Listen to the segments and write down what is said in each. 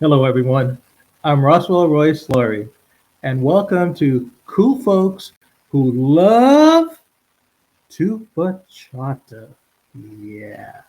Hello, everyone. I'm Roswell Royce Laurie, and welcome to Cool Folks Who Love to Bachata. Yeah.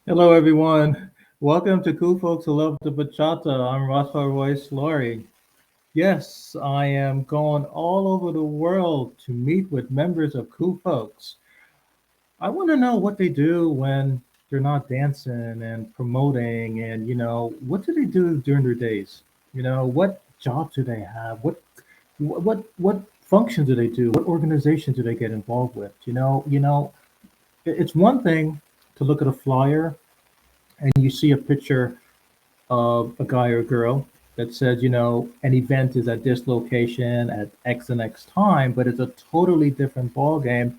Hello, everyone. Welcome to Cool Folks Who Love to Bachata. I'm Roswell Royce Laurie. Yes, I am going all over the world to meet with members of Cool Folks. I want to know what they do when they're not dancing and promoting, and what do they do during their days? What jobs do they have? What functions do they do? What organizations do they get involved with? It's one thing to look at a flyer and you see a picture of a guy or girl that says, an event is at this location at X and X time, but it's a totally different ball game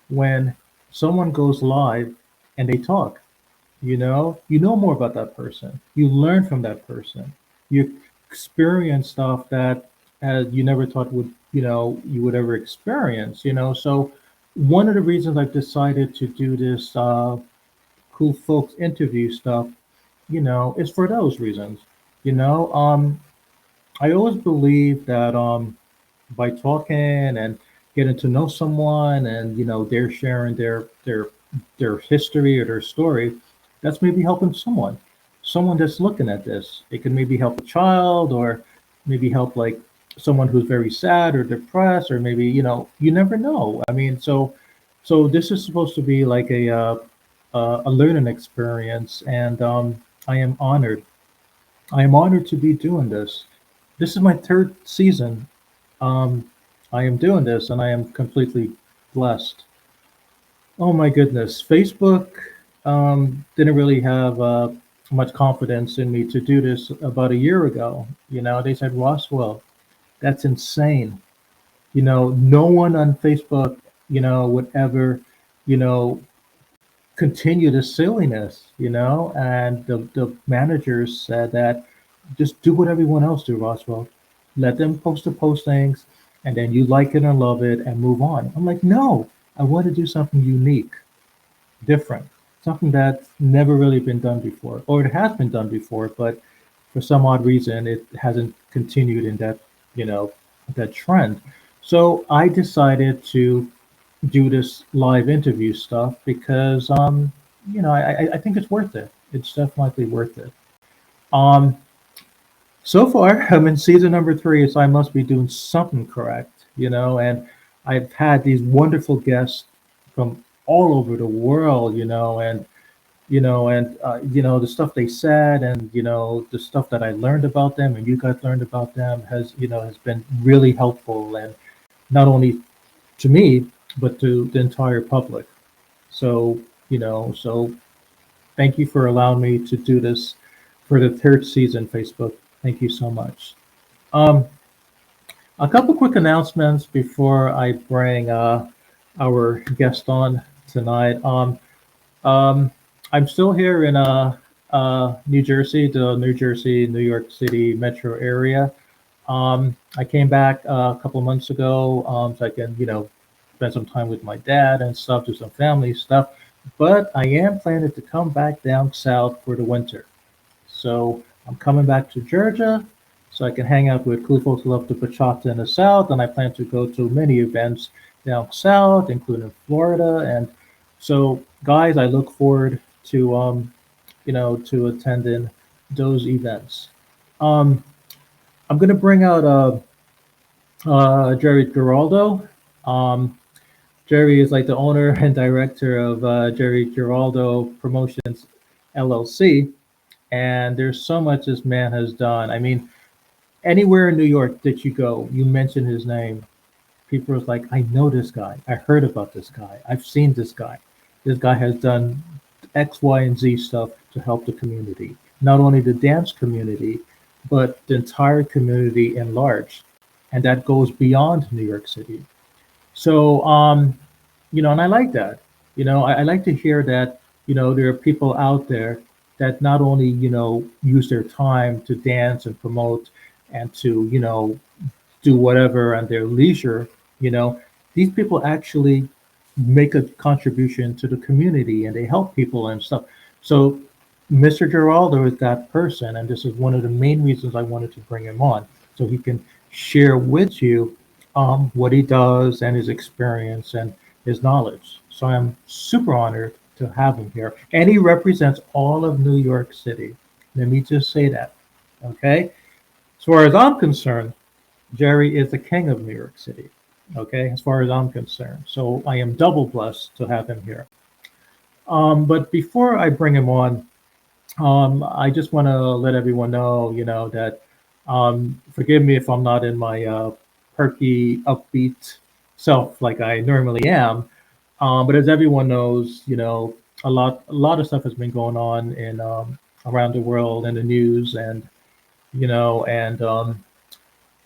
when someone goes live and they talk. You know more about that person. You learn from that person. You experience stuff that you never thought you would ever experience. So one of the reasons I've decided to do this cool folks interview stuff, is for those reasons. You know, um, I always believe that by talking and getting to know someone, and they're sharing their history or their story, that's maybe helping someone that's looking at this. It can maybe help a child, or maybe help like someone who's very sad or depressed, or maybe you never know. I mean, so this is supposed to be like a learning experience, and I am honored. I am honored to be doing this. This is my third season. Um, I am doing this, and I am completely blessed. Oh my goodness, Facebook didn't really have much confidence in me to do this about a year ago. They said, Roswell, that's insane. No one on Facebook, would ever, you know, continue the silliness, and the managers said that just do what everyone else do, Roswell. Let them post the postings, and then you like it and love it and move on. I'm like, no, I want to do something unique, different, something that's never really been done before, or it has been done before, but for some odd reason it hasn't continued in you know, that trend. So I decided to do this live interview stuff because I think it's worth it. It's definitely worth it. Um, so far, I'm in season number three, so I must be doing something correct, and I've had these wonderful guests from all over the world, and the stuff they said, and the stuff that I learned about them, and you guys learned about them has been really helpful, and not only to me but to the entire public. So so thank you for allowing me to do this for the third season, Facebook. Thank you so much. Um, a couple quick announcements before I bring our guest on tonight. Um, I'm still here in New Jersey, the New Jersey, New York City metro area. I came back a couple of months ago, so I can, spend some time with my dad and stuff, do some family stuff. But I am planning to come back down south for the winter. So I'm coming back to Georgia so I can hang out with cool folks who love the bachata in the South. And I plan to go to many events down south, including Florida. And so, guys, I look forward to to attending those events. Um, I'm going to bring out Jerry Geraldo. Um, Jerry is like the owner and director of Jerry Geraldo Promotions LLC, and there's so much this man has done. I mean, anywhere in New York that you go, you mention his name, people are like, I know this guy. I heard about this guy. I've seen this guy. This guy has done X, Y, and Z stuff to help the community. Not only the dance community, but the entire community in large. And that goes beyond New York City. So, and I like that. I like to hear that, there are people out there that not only, use their time to dance and promote and to, do whatever at their leisure, you know, these people actually make a contribution to the community and they help people and stuff. So Mr. Geraldo is that person, and this is one of the main reasons I wanted to bring him on, so he can share with you what he does and his experience and his knowledge. So I'm super honored to have him here, and he represents all of New York City. Let me just say that, okay? As far as I'm concerned, Jerry is the king of New York City, okay, as far as I'm concerned. So I am double blessed to have him here. But before I bring him on, I just want to let everyone know, that forgive me if I'm not in my perky, upbeat self like I normally am. But as everyone knows, a lot of stuff has been going on in around the world in the news, and and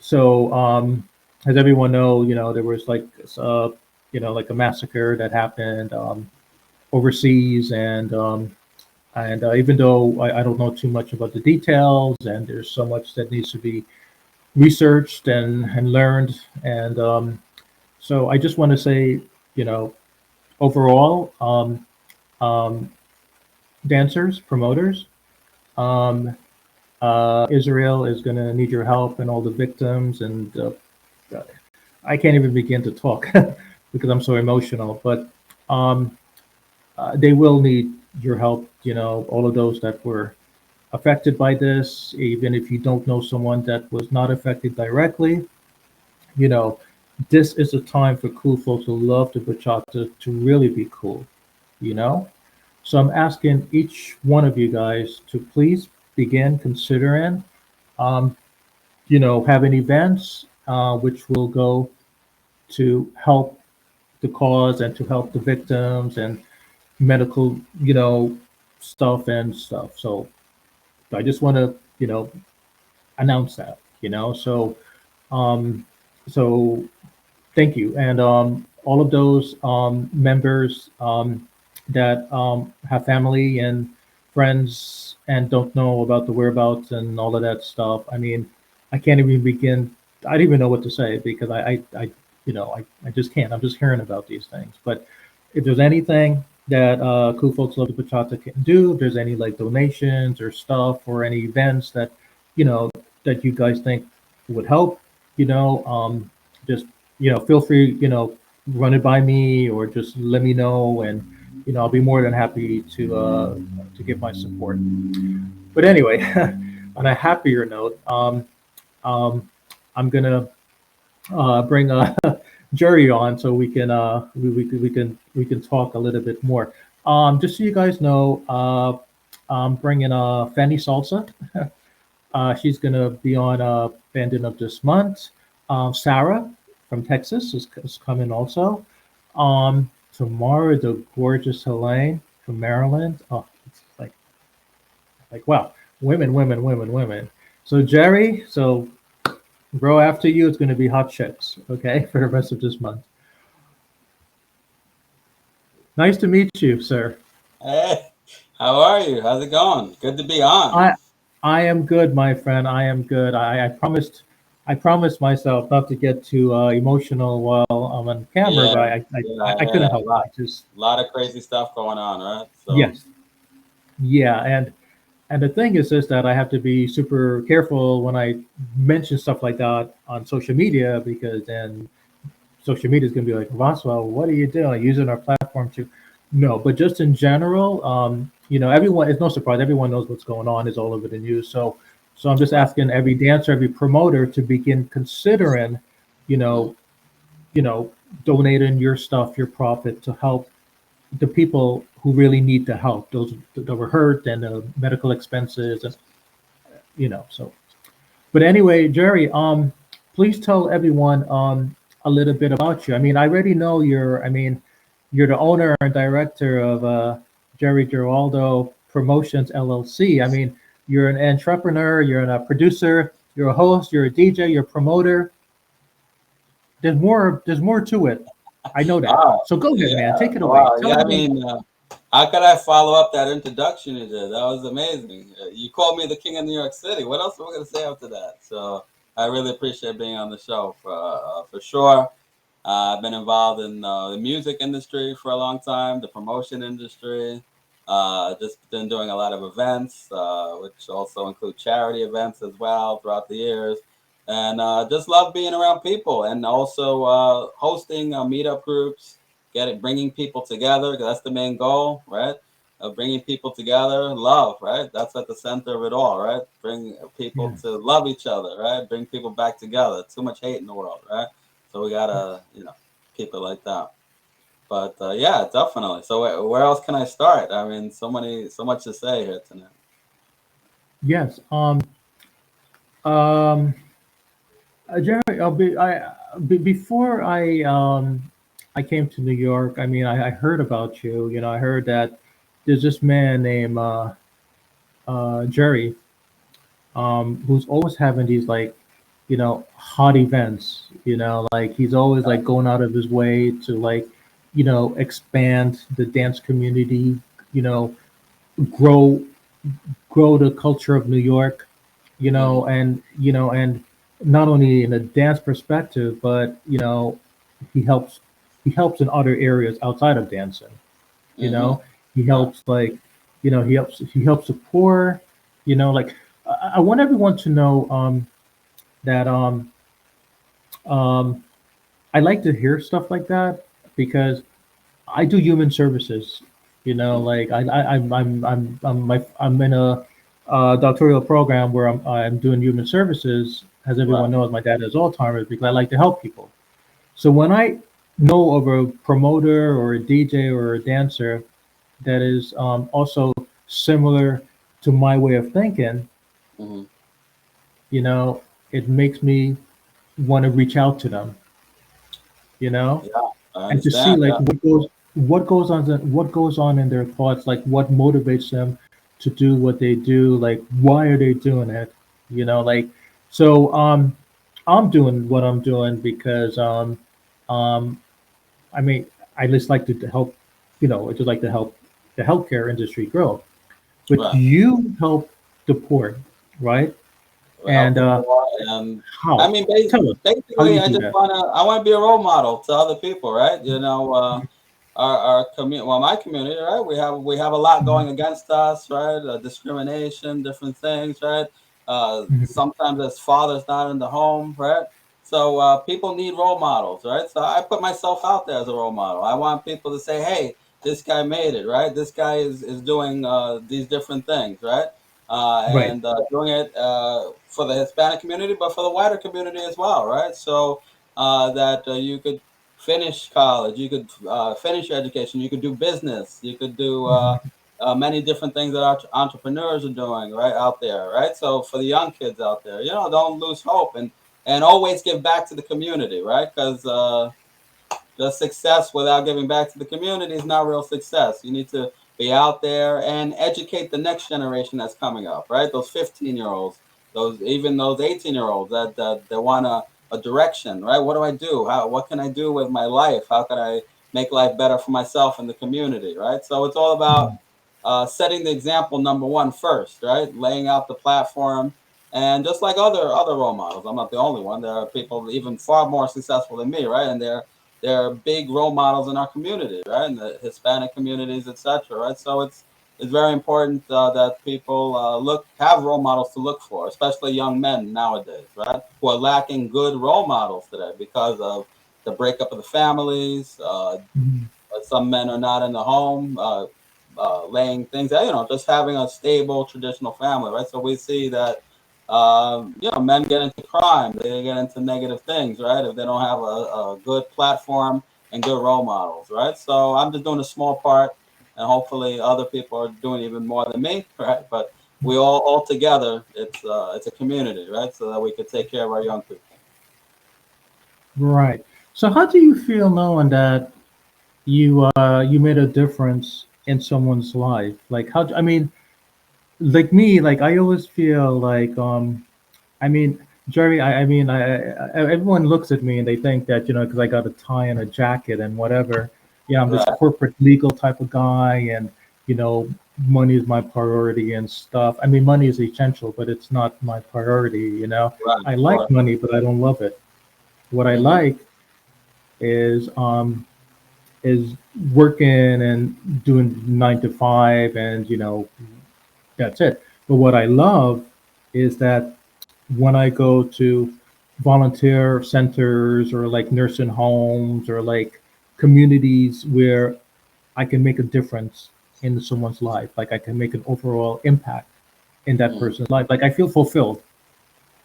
so as everyone know, there was like like a massacre that happened overseas, and even though I don't know too much about the details, and there's so much that needs to be researched and learned, and so I just want to say, overall, um, dancers, promoters, um, Israel is going to need your help, and all the victims, and I can't even begin to talk because I'm so emotional, but um, they will need your help. All of those that were affected by this, even if you don't know someone that was not affected directly, you know, this is a time for cool folks who love the bachata to really be cool, you know? So I'm asking each one of you guys to please begin considering, um, having events which will go to help the cause and to help the victims and medical, stuff and stuff. So I just want to, announce that, um, so thank you. And all of those members, that have family and friends and don't know about the whereabouts and all of that stuff. I mean, I can't even begin. I don't even know what to say because I just can't. I'm just hearing about these things. But if there's anything that Cool Folks Love the Bachata can do, if there's any like donations or stuff or any events that you know that you guys think would help, just feel free, run it by me or just let me know, and I'll be more than happy to give my support. But anyway, on a happier note, um, I'm gonna bring Jerry on so we can talk a little bit more. Just so you guys know, I'm bringing Fanny Salsa. She's gonna be on Bandit of this month. Sarah from Texas is coming also. Tomorrow, the gorgeous Helene from Maryland. Oh, it's like wow, women, women, women, women. So Jerry, so bro, after you, it's gonna be hot chicks. Okay, for the rest of this month. Nice to meet you, sir. Hey, how are you? How's it going? Good to be on. I I am good, my friend. I am good. I promised myself not to get too emotional while I'm on camera, Yeah, but I, yeah, I, I I hear couldn't that. help it. I just Lot of crazy stuff going on, right? So, yes, yeah, and the thing is that I have to be super careful when I mention stuff like that on social media because then social media is going to be like, Roswell, what are you doing? Using our platform to no, but just in general, everyone. It's no surprise. Everyone knows what's going on. It's all over the news. So I'm just right. asking every dancer, every promoter to begin considering, you Mm, know, donating your stuff, your profit to help the people who really need the help. Those that were hurt and medical expenses, and so but anyway, Jerry, please tell everyone a little bit about you. I mean, I already know you're. I mean, you're the owner and director of Jerry Geraldo Promotions LLC. I mean, you're an entrepreneur, you're a producer, you're a host, you're a DJ, you're a promoter. There's more. There's more to it. I know that. wow. So go ahead, Yeah. man. Take it away. Wow. Tell Yeah. I everyone. mean, how could I follow up that introduction you did? That was amazing. You called me the king of New York City. What else am I going to say after that? So, I really appreciate being on the show for sure. I've been involved in the music industry for a long time, the promotion industry. Just been doing a lot of events, which also include charity events as well throughout the years. And just love being around people and also hosting meetup groups, bringing people together. 'Cause that's the main goal, right? Bringing people together, love, right? That's at the center of it all, right? Bring people Yes. to love each other, right? Bring people back together. Too much hate in the world, right? So we gotta, keep it like that. But yeah, definitely. So where else can I start? I mean, so much to say here tonight. Yes. Um, Jerry, before I came to New York. I mean, I heard about you. I heard that there's this man named Jerry, who's always having these like, hot events. Like he's always like going out of his way to like, expand the dance community. You know, grow grow the culture of New York. Mm-hmm. And not only in a dance perspective, but he helps he helps in other areas outside of dancing. You Mm-hmm. know, he Right. helps like he helps the poor. Like I want everyone to know that um, I like to hear stuff like that because I do human services. Mm-hmm. Like I'm in a doctoral program where I'm doing human services. As Right. everyone knows, my dad has Alzheimer's because I like to help people. So when I know of a promoter or a DJ or a dancer that is also similar to my way of thinking, Mm-hmm. you know, it makes me want to reach out to them, you know, Yeah, I and to see understand. like Yeah. what goes on in their thoughts, like what motivates them to do what they do, like why are they doing it, like so I'm doing what I'm doing because um I mean I just like to help which is like to help the healthcare industry grow. But Right. you help the poor, right? We help And the poor, and I how? mean, Tell us, how do basically, you I do just that? I want to be a role model to other people, right? Our community, well, my community, right? We have a lot Mhm. going against us, right? Discrimination, different things, right? Mhm. Sometimes as fathers not in the home, right? So people need role models, right? So I put myself out there as a role model. I want people to say, "Hey, this guy made it, right? This guy is doing these different things, right?" Right. And doing it for the Hispanic community, but for the wider community as well, right? So that you could finish college, you could finish your education, you could do business, you could do Mhm. many different things that entrepreneurs are doing right out there, right? So for the young kids out there, don't lose hope, and always give back to the community, right? Because just success without giving back to the community is not real success. You need to be out there and educate the next generation that's coming up, right? Those 15-year-olds, those 18-year-olds that want a direction, right? What do I do? What can I do with my life? How can I make life better for myself and the community, right? So it's all about setting the example number one first, right? Laying out the platform, and just like other role models, I'm not the only one. There are people even far more successful than me, right? And they're big role models in our community, right? In the Hispanic communities, etc. Right? So it's very important that people have role models to look for, especially young men nowadays, right? Who are lacking good role models today because of the breakup of the families. Mhm. Some men are not in the home, laying things out, just having a stable traditional family, right? So we see that, men get into crime, they get into negative things, right? If they don't have a good platform and good role models, right? So I'm just doing a small part, and hopefully other people are doing even more than me, right? But we all together, it's a community, right? So that we could take care of our young people. Right. So how do you feel knowing that you made a difference in someone's life? Like how? I mean, like me, like I always feel like I mean, Jerry, everyone looks at me and they think that, because I got a tie and a jacket and whatever, I'm this Right, corporate legal type of guy, and, you know, money is my priority and stuff. I mean, money is essential, but it's not my priority. right, I of like course. money, but I don't love it. What I Hmm. like is, is working and doing 9 to 5, and, that's it. But what I love is that when I go to volunteer centers or like nursing homes or like communities where I can make a difference in someone's life, like I can make an overall impact in that Hmm. person's life. Like I feel fulfilled,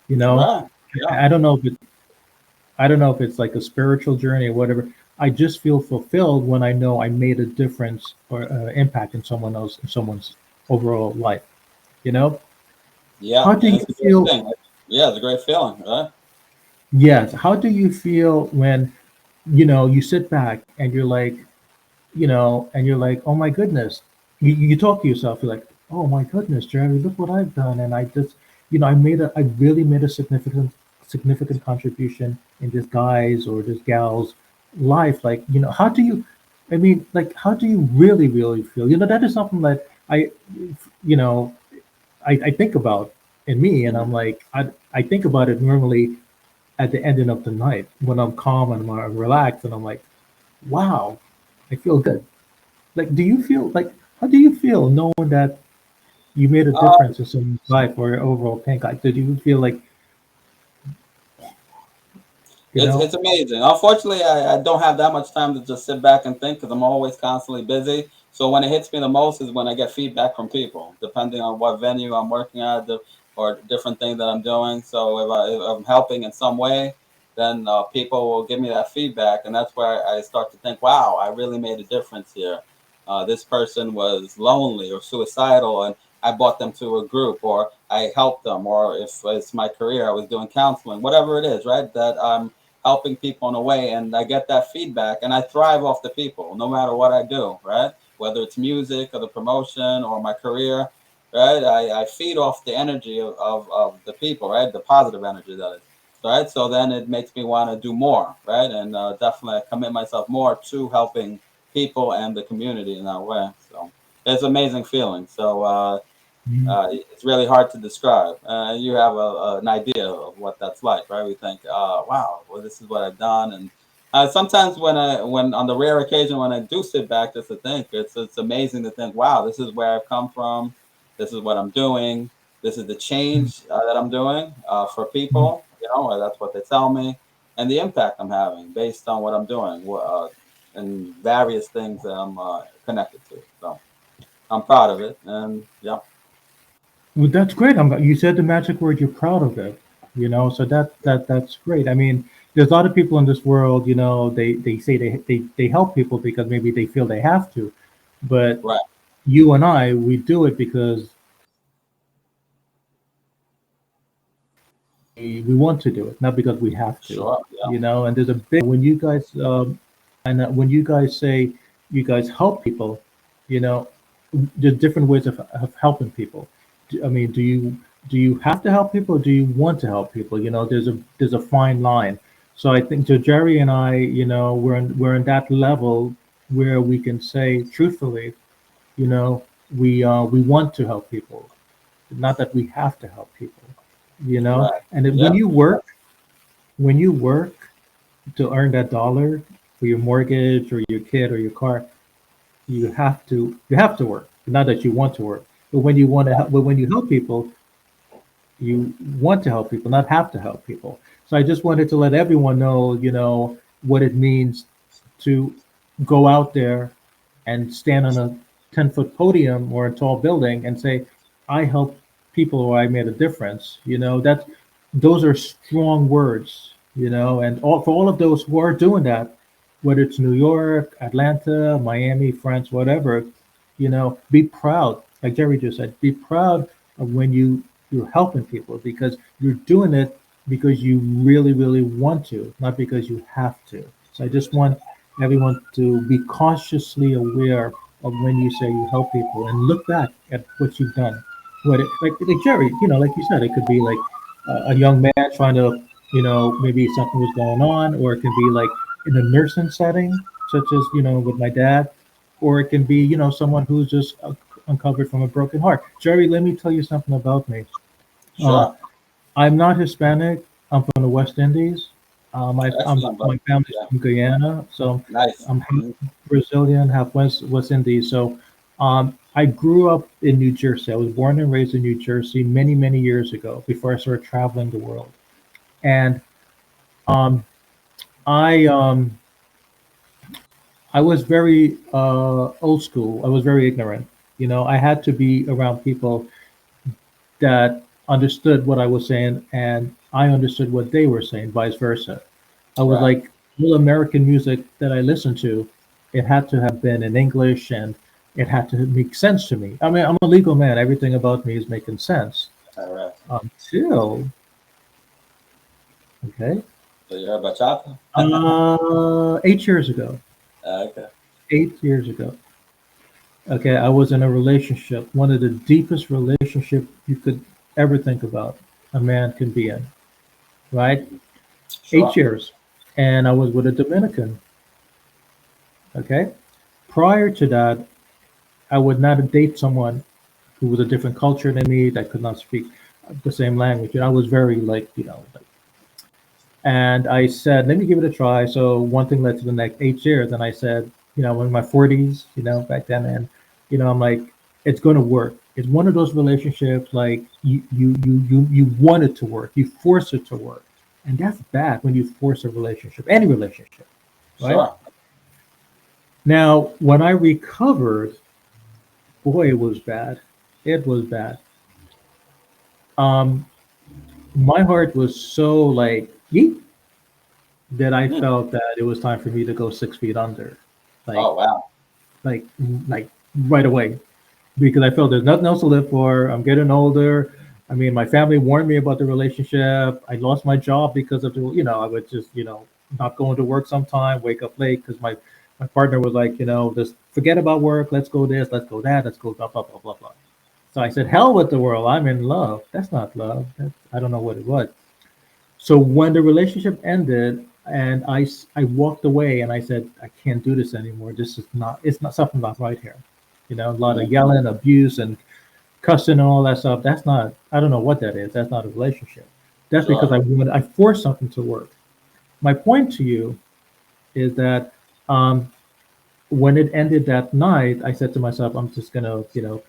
you know. Right, yeah. I don't know if I don't know if it's like a spiritual journey or whatever. I just feel fulfilled when I know I made a difference or impact in someone's overall life. You know, Yeah, how do and you it's a great feel? thing. Yeah, it's a great feeling, right? Yes, how do you feel when you sit back and you're like, and you're like, oh my goodness. You talk to yourself, you're like, oh my goodness, Jerry, look what I've done. And I just, I really made a significant contribution in this guy's or this gal's life. Like, like, how do you really feel? That is something that you know, I think about in me. And Mhm. I'm like, I think about it normally at the ending of the night when I'm calm and I'm relaxed and I'm like, wow, I feel good. Like, how do you feel knowing that you made a Uh, difference in someone's life or your overall pink? Like, did you feel like, you it's know? it's amazing. Unfortunately, I don't have that much time to just sit back and think because I'm always constantly busy. So when it hits me the most is when I get feedback from people, depending on what venue I'm working at or different thing that I'm doing. So if I'm helping in some way, then people will give me that feedback, and that's where I start to think, wow, I really made a difference here. This person was lonely or suicidal, and I brought them to a group, or I helped them, or if it's my career, I was doing counseling, whatever it is, right? That I'm helping people in a way, and I get that feedback, and I thrive off the people no matter what I do, right? Whether it's music or the promotion or my career, right? I feed off the energy of the people, right? The positive energy, that is, right? So then it makes me want to do more, right? And definitely I commit myself more to helping people and the community in that way. So it's an amazing feeling. So Mhm. it's really hard to describe. You have an idea of what that's like, right? We think, wow, well, this is what I've done, and sometimes when on the rare occasion when I do sit back just to think, it's amazing to think, wow, this is where I've come from, this is what I'm doing, this is the change that I'm doing for Mhm. people. You know, that's what they tell me, and the impact I'm having based on what I'm doing, and various things that I'm connected to. So I'm proud of it, and yeah. Well, that's great. You said the magic word. You're proud of it. So that's great. I mean, there's a lot of people in this world. They say they help people because maybe they feel they have to, but Right. you and I, we do it because we want to do it, not because we have to. Sure. Yeah. And there's a big when you guys when you guys say you guys help people, you know, there's different ways of helping people. I mean, do you have to help people, or do you want to help people? There's a fine line. So I think so. Jerry and I, we're in that level where we can say truthfully, you know, we want to help people, not that we have to help people. Right. And then Yeah. when you work to earn that dollar for your mortgage or your kid or your car, you have to work. Not that you want to work, but when you want to help, but when you help people, you want to help people, not have to help people. So I just wanted to let everyone know, what it means to go out there and stand on a 10-foot podium or a tall building and say, I helped people or I made a difference. Those are strong words, and for all of those who are doing that, whether it's New York, Atlanta, Miami, France, whatever, be proud. Like Jerry just said, be proud of when you're helping people because you're doing it because you really, really want to, not because you have to. So I just want everyone to be cautiously aware of when you say you help people and look back at what you've done. Like Jerry, like you said, it could be like a young man trying to, maybe something was going on, or it can be like in a nursing setting, such as, with my dad, or it can be, someone who's just uncovered from a broken heart. Jerry, let me tell you something about me. Uh, Sure. I'm not Hispanic. I'm from the West Indies. Excellent, My buddy. family's Yeah. from Guyana, so Nice. I'm half Mhm. Brazilian, half West Indies. So I grew up in New Jersey. I was born and raised in New Jersey many, many years ago before I started traveling the world. And um, I um, I was very old school. I was very ignorant. I had to be around people that understood what I was saying, and I understood what they were saying, vice versa. I was Right. like, all American music that I listened to, it had to have been in English and it had to make sense to me. I mean, I'm a legal man. Everything about me is making sense All right. until, okay, So you heard bachata? 8 years ago. Okay. 8 years ago. Okay, I was in a relationship, one of the deepest relationship you could ever think about a man can be in, right? Mhm. Eight Sure. years. And I was with a Dominican, okay? Prior to that, I would not date someone who was a different culture than me that could not speak the same language. And I was very like, and I said, let me give it a try. So one thing led to the next 8 years. And I said, I'm in my 40s, back then. And, I'm like, it's going to work. It's one of those relationships like you want it to work. You force it to work. And that's bad when you force a relationship, any relationship, right? Sure. Now, when I recovered, boy, it was bad. It was bad. Um, my heart was so like yeet that I Hmm. felt that it was time for me to go 6 feet under, like Oh wow. like like right away, because I felt there's nothing else to live for. I'm getting older. I mean, my family warned me about the relationship. I lost my job because of I would just, not going to work sometime, wake up late because my partner was like, just forget about work. Let's go this, let's go that, let's go blah blah blah blah blah. So I said, hell with the world. I'm in love. That's not love. I don't know what it was. So when the relationship ended, And I walked away and I said, I can't do this anymore. This is not, it's not something not right here. You know, a lot of Mm. yelling, abuse, and cussing and all that stuff. That's not, I don't know what that is. That's not a relationship. That's because Sure. I forced something to work. My point to you is that um, when it ended that night, I said to myself, I'm just going to,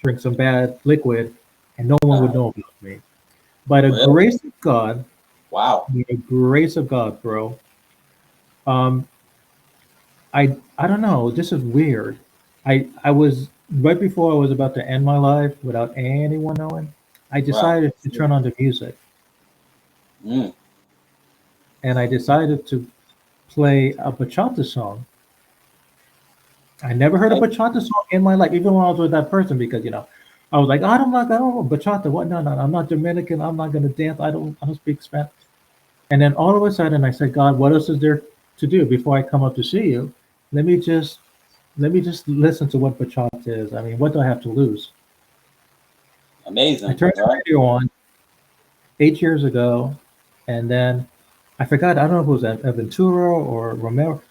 drink some bad liquid and no one would Uh, know about me. By the really? grace of God, Wow. by the grace of God, bro, um, I don't know. This is weird. I was right before I was about to end my life without anyone knowing. I Wow. decided to turn on the music Mm. and I decided to play a bachata song. I never heard a Amazing. bachata song in my life, even when I was with that person, because I was like, I don't know bachata. What? No, no, no, I'm not Dominican. I'm not gonna dance. I don't speak Spanish. And then all of a sudden, I said, God, what else is there to do before I come up to see you? Let me just let me just listen to what bachata is. I mean, what do I have to lose? I Amazing. turned the Right? radio on 8 years ago, and then I forgot. I don't know if it was Aventura or Romero.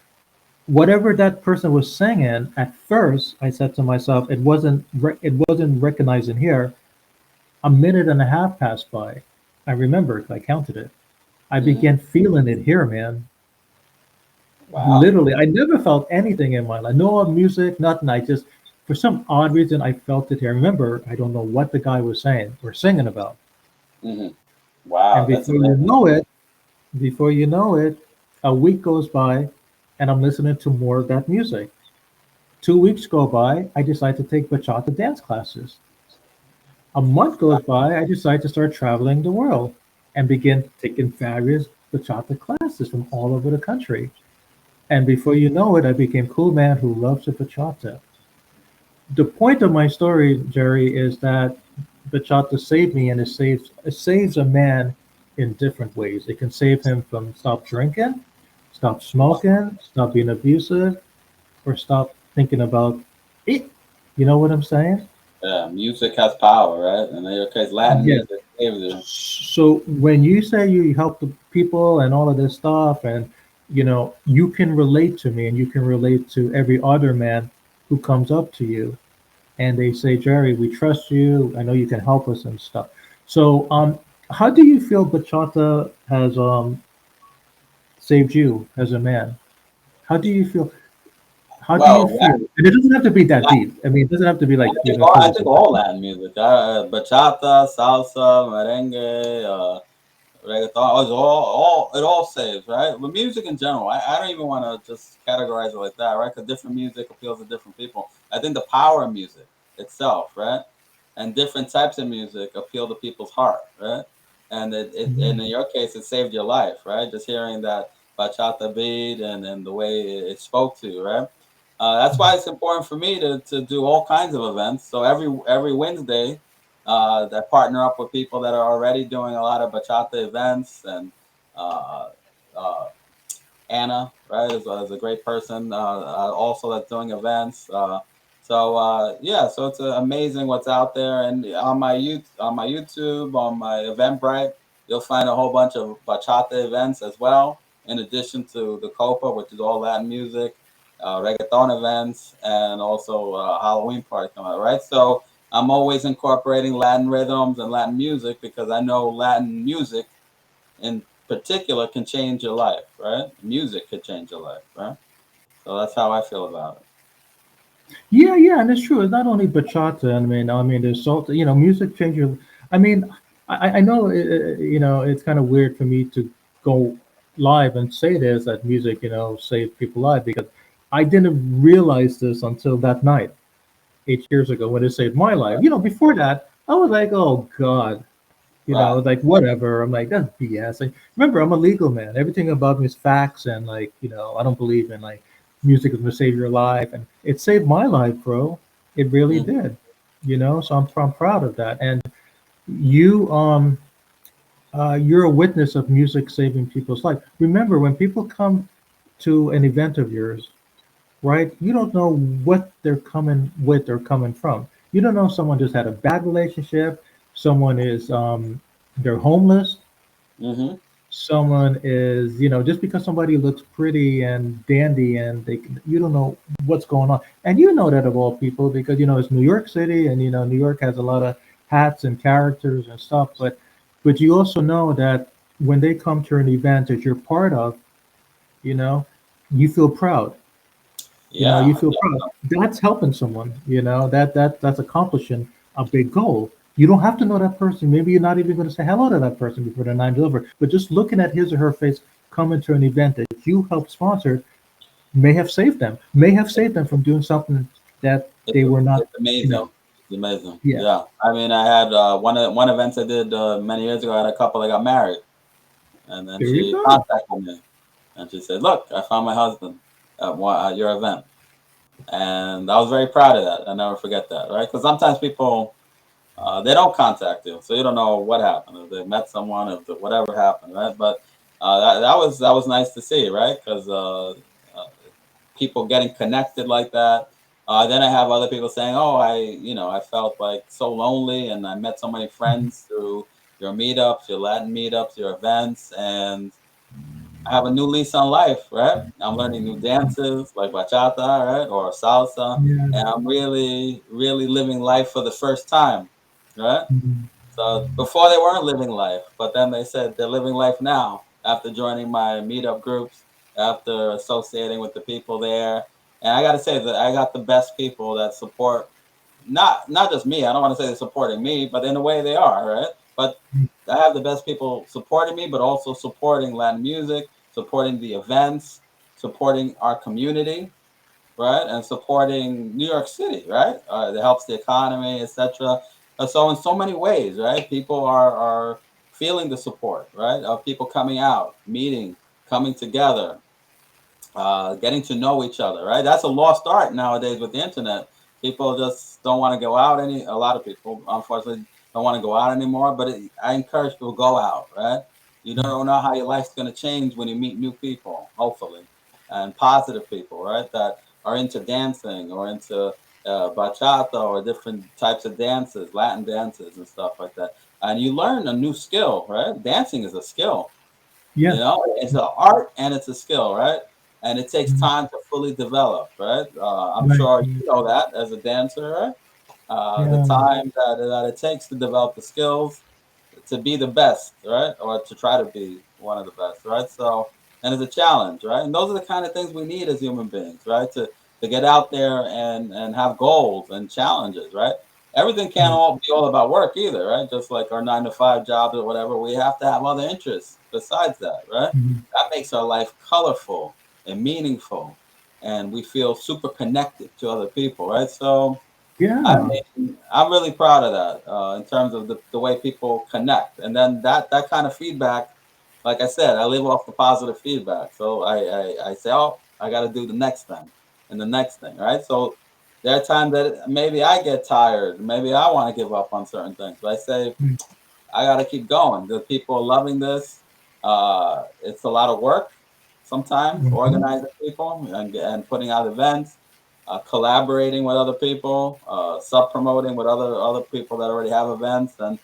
Whatever that person was singing, at first I said to myself, it wasn't recognized in here. A minute and a half passed by. I remember I counted it. I Hmm. began feeling it here, man. Wow. Literally, I never felt anything in my life. No music, nothing. I just, for some odd reason, I felt it here. Remember, I don't know what the guy was saying or singing about. Hmm. And Wow. That's amazing. before you know it, a week goes by, and I'm listening to more of that music. 2 weeks go by, I decide to take bachata dance classes. A month goes by, I decide to start traveling the world and begin taking various bachata classes from all over the country. And before you know it, I became cool man who loves the bachata. The point of my story, Jerry, is that bachata saved me, and it saves a man in different ways. It can save him from stop drinking, stop Wow. smoking, stop being abusive, or stop thinking about it. You know what I'm saying? Yeah. Music has power, right? And in your case, Latin Yes. music saves you. So when you say you help the people and all of this stuff, and you can relate to me, and you can relate to every other man who comes up to you, and they say, Jerry, we trust you. I know you can help us and stuff. So, how do you feel bachata has saved you as a man? How do you feel? How do you Well, feel? And it doesn't have to be that Latin, deep. I mean, it doesn't have to be like I think physical. all Latin music, bachata, salsa, merengue, reggaeton, it all saves, right? But music in general, I don't even want to just categorize it like that, right? Because different music appeals to different people. I think the power of music itself, right, and different types of music appeal to people's heart, right? And in Mhm. your case, it saved your life, right? Just hearing that bachata beat and the way it spoke to you, right? That's why it's important for me to do all kinds of events. So every Wednesday, that partner up with people that are already doing a lot of bachata events and uh, uh, Anna, right, is a great person also that's doing events. Yeah, so it's amazing what's out there. And on my YouTube, on my Eventbrite, you'll find a whole bunch of bachata events as well, in addition to the Copa, which is all Latin music, reggaeton events, and also Halloween party coming out, right? So I'm always incorporating Latin rhythms and Latin music because I know Latin music in particular can change your life, right? Music could change your life, right? So that's how I feel about it. Yeah, yeah, and it's true. It's not only bachata. I mean, there's salsa. Music changes. I mean, I know. It's kind of weird for me to go live and say this that music, saves people life because I didn't realize this until that night 8 years ago when it saved my life. Right. Before that, I was like, oh God, Right. like whatever. I'm like, that's BS. Remember, I'm a legal man. Everything about me is facts, and like, I don't believe in like music is gonna save your life, and it saved my life, bro. It really Mm. did. So I'm proud of that. And you, you're a witness of music saving people's life. Remember, when people come to an event of yours, right? You don't know what they're coming with or coming from. You don't know someone just had a bad relationship, someone is they're homeless, Mm-hmm. someone is, just because somebody looks pretty and dandy and you don't know what's going on. And you know that of all people because, it's New York City and, New York has a lot of hats and characters and stuff. But you also know that when they come to an event that you're part of, you know, you feel proud. Yeah, You feel proud. That's helping someone, that's accomplishing a big goal. You don't have to know that person. Maybe you're not even going to say hello to that person before the night is over. But just looking at his or her face coming to an event that you helped sponsor may have saved them from doing something that it's they were not, it's amazing. It's amazing. yeah. Yeah, I mean, I had one event I did many years ago. I had a couple that got married, and then There you she go. contacted me, and she said, "Look, I found my husband at your event," and I was very proud of that. I never forget that, right? Because sometimes people they don't contact you, so you don't know what happened. If they met someone, if whatever happened, right? But that was nice to see, right? Because people getting connected like that. Then I have other people saying, "Oh, I felt like so lonely, and I met so many friends through your meetups, your Latin meetups, your events, and I have a new lease on life, right? I'm learning new dances like bachata, right, or salsa, Yeah. and I'm really, really living life for the first time, right? Mhm. So before they weren't living life, but then they said they're living life now after joining my meetup groups, after associating with the people there. And I got to say that I got the best people that support not just me. I don't want to say they're supporting me, but in a way they are, right? But I have the best people supporting me, but also supporting Latin music, supporting the events, supporting our community, right, and supporting New York City, right? That helps the economy, etc. So in so many ways, right, people are feeling the support, right, of people coming out, meeting, coming together, getting to know each other, right? That's a lost art nowadays with the internet. People just don't want to go out any. A lot of people, unfortunately, don't want to go out anymore. But I encourage people to go out, right? You don't know how your life's going to change when you meet new people, hopefully, and positive people, right? That are into dancing or into bachata or different types of dances, Latin dances and stuff like that. And you learn a new skill, right? Dancing is a skill, Yeah. it's an art and it's a skill, right? And it takes Mhm. time to fully develop, right? I'm Right. sure you know that as a dancer, right? The Yeah. time that it takes to develop the skills to be the best, right? Or to try to be one of the best, right? So, and it's a challenge, right? And those are the kind of things we need as human beings, right? To get out there and have goals and challenges, right? Everything can't Right. all be all about work either, right? Just like our 9 to 5 jobs or whatever, we have to have other interests besides that, right? Mhm. That makes our life colorful and meaningful, and we feel super connected to other people, right? So, I Yeah. mean, I'm really proud of that in terms of the way people connect. And then that kind of feedback, like I said, I live off the positive feedback. So I say, oh, I got to do the next thing and the next thing, right? So there are times that maybe I get tired. Maybe I want to give up on certain things. But I say, Mm. I got to keep going. The people are loving this. It's a lot of work sometimes Mhm. organizing people and putting out events, collaborating with other people, sub promoting with other people that already have events, and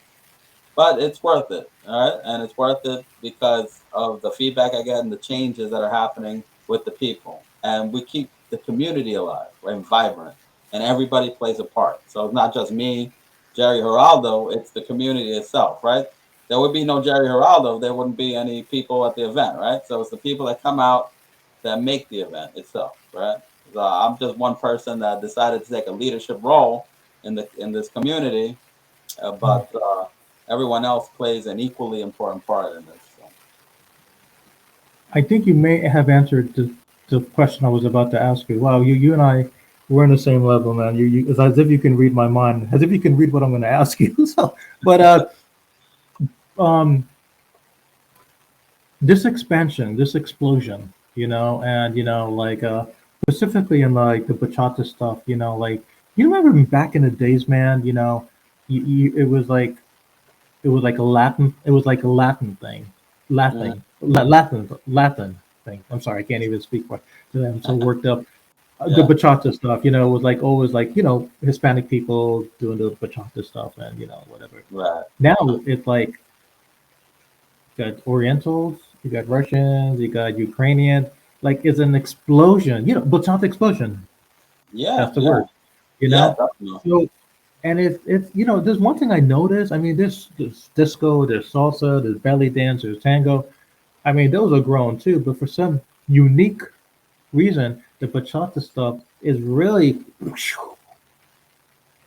but it's worth it, all right? And it's worth it because of the feedback I get and the changes that are happening with the people. And we keep the community alive and vibrant, and everybody plays a part. So it's not just me, Jerry Geraldo, it's the community itself, right? There would be no Jerry Geraldo, there wouldn't be any people at the event, right? So it's the people that come out that make the event itself, right? So I'm just one person that decided to take a leadership role in this community, but everyone else plays an equally important part in this. So. I think you may have answered the question I was about to ask you. Wow, you and I we're on the same level, man. It's as if you can read my mind, as if you can read what I'm going to ask you. So, but um, this expansion, this explosion, and like specifically in like the bachata stuff, like you remember back in the days, man. It was like a Latin. It was like a Latin thing, Mm, Latin thing. I'm sorry, I can't even speak for today. I'm so worked up. The yeah, bachata stuff, was like always like Hispanic people doing the bachata stuff and whatever. right. Now it's like got Orientals, you got Russians, you got Ukrainian. Like it's an explosion, bachata explosion. Yeah, That's the yeah, word, you yeah, know. definitely. So and it's there's one thing I noticed. I mean, there's disco, there's salsa, there's belly dance, there's tango. I mean, those are grown too, but for some unique reason, the bachata stuff is really,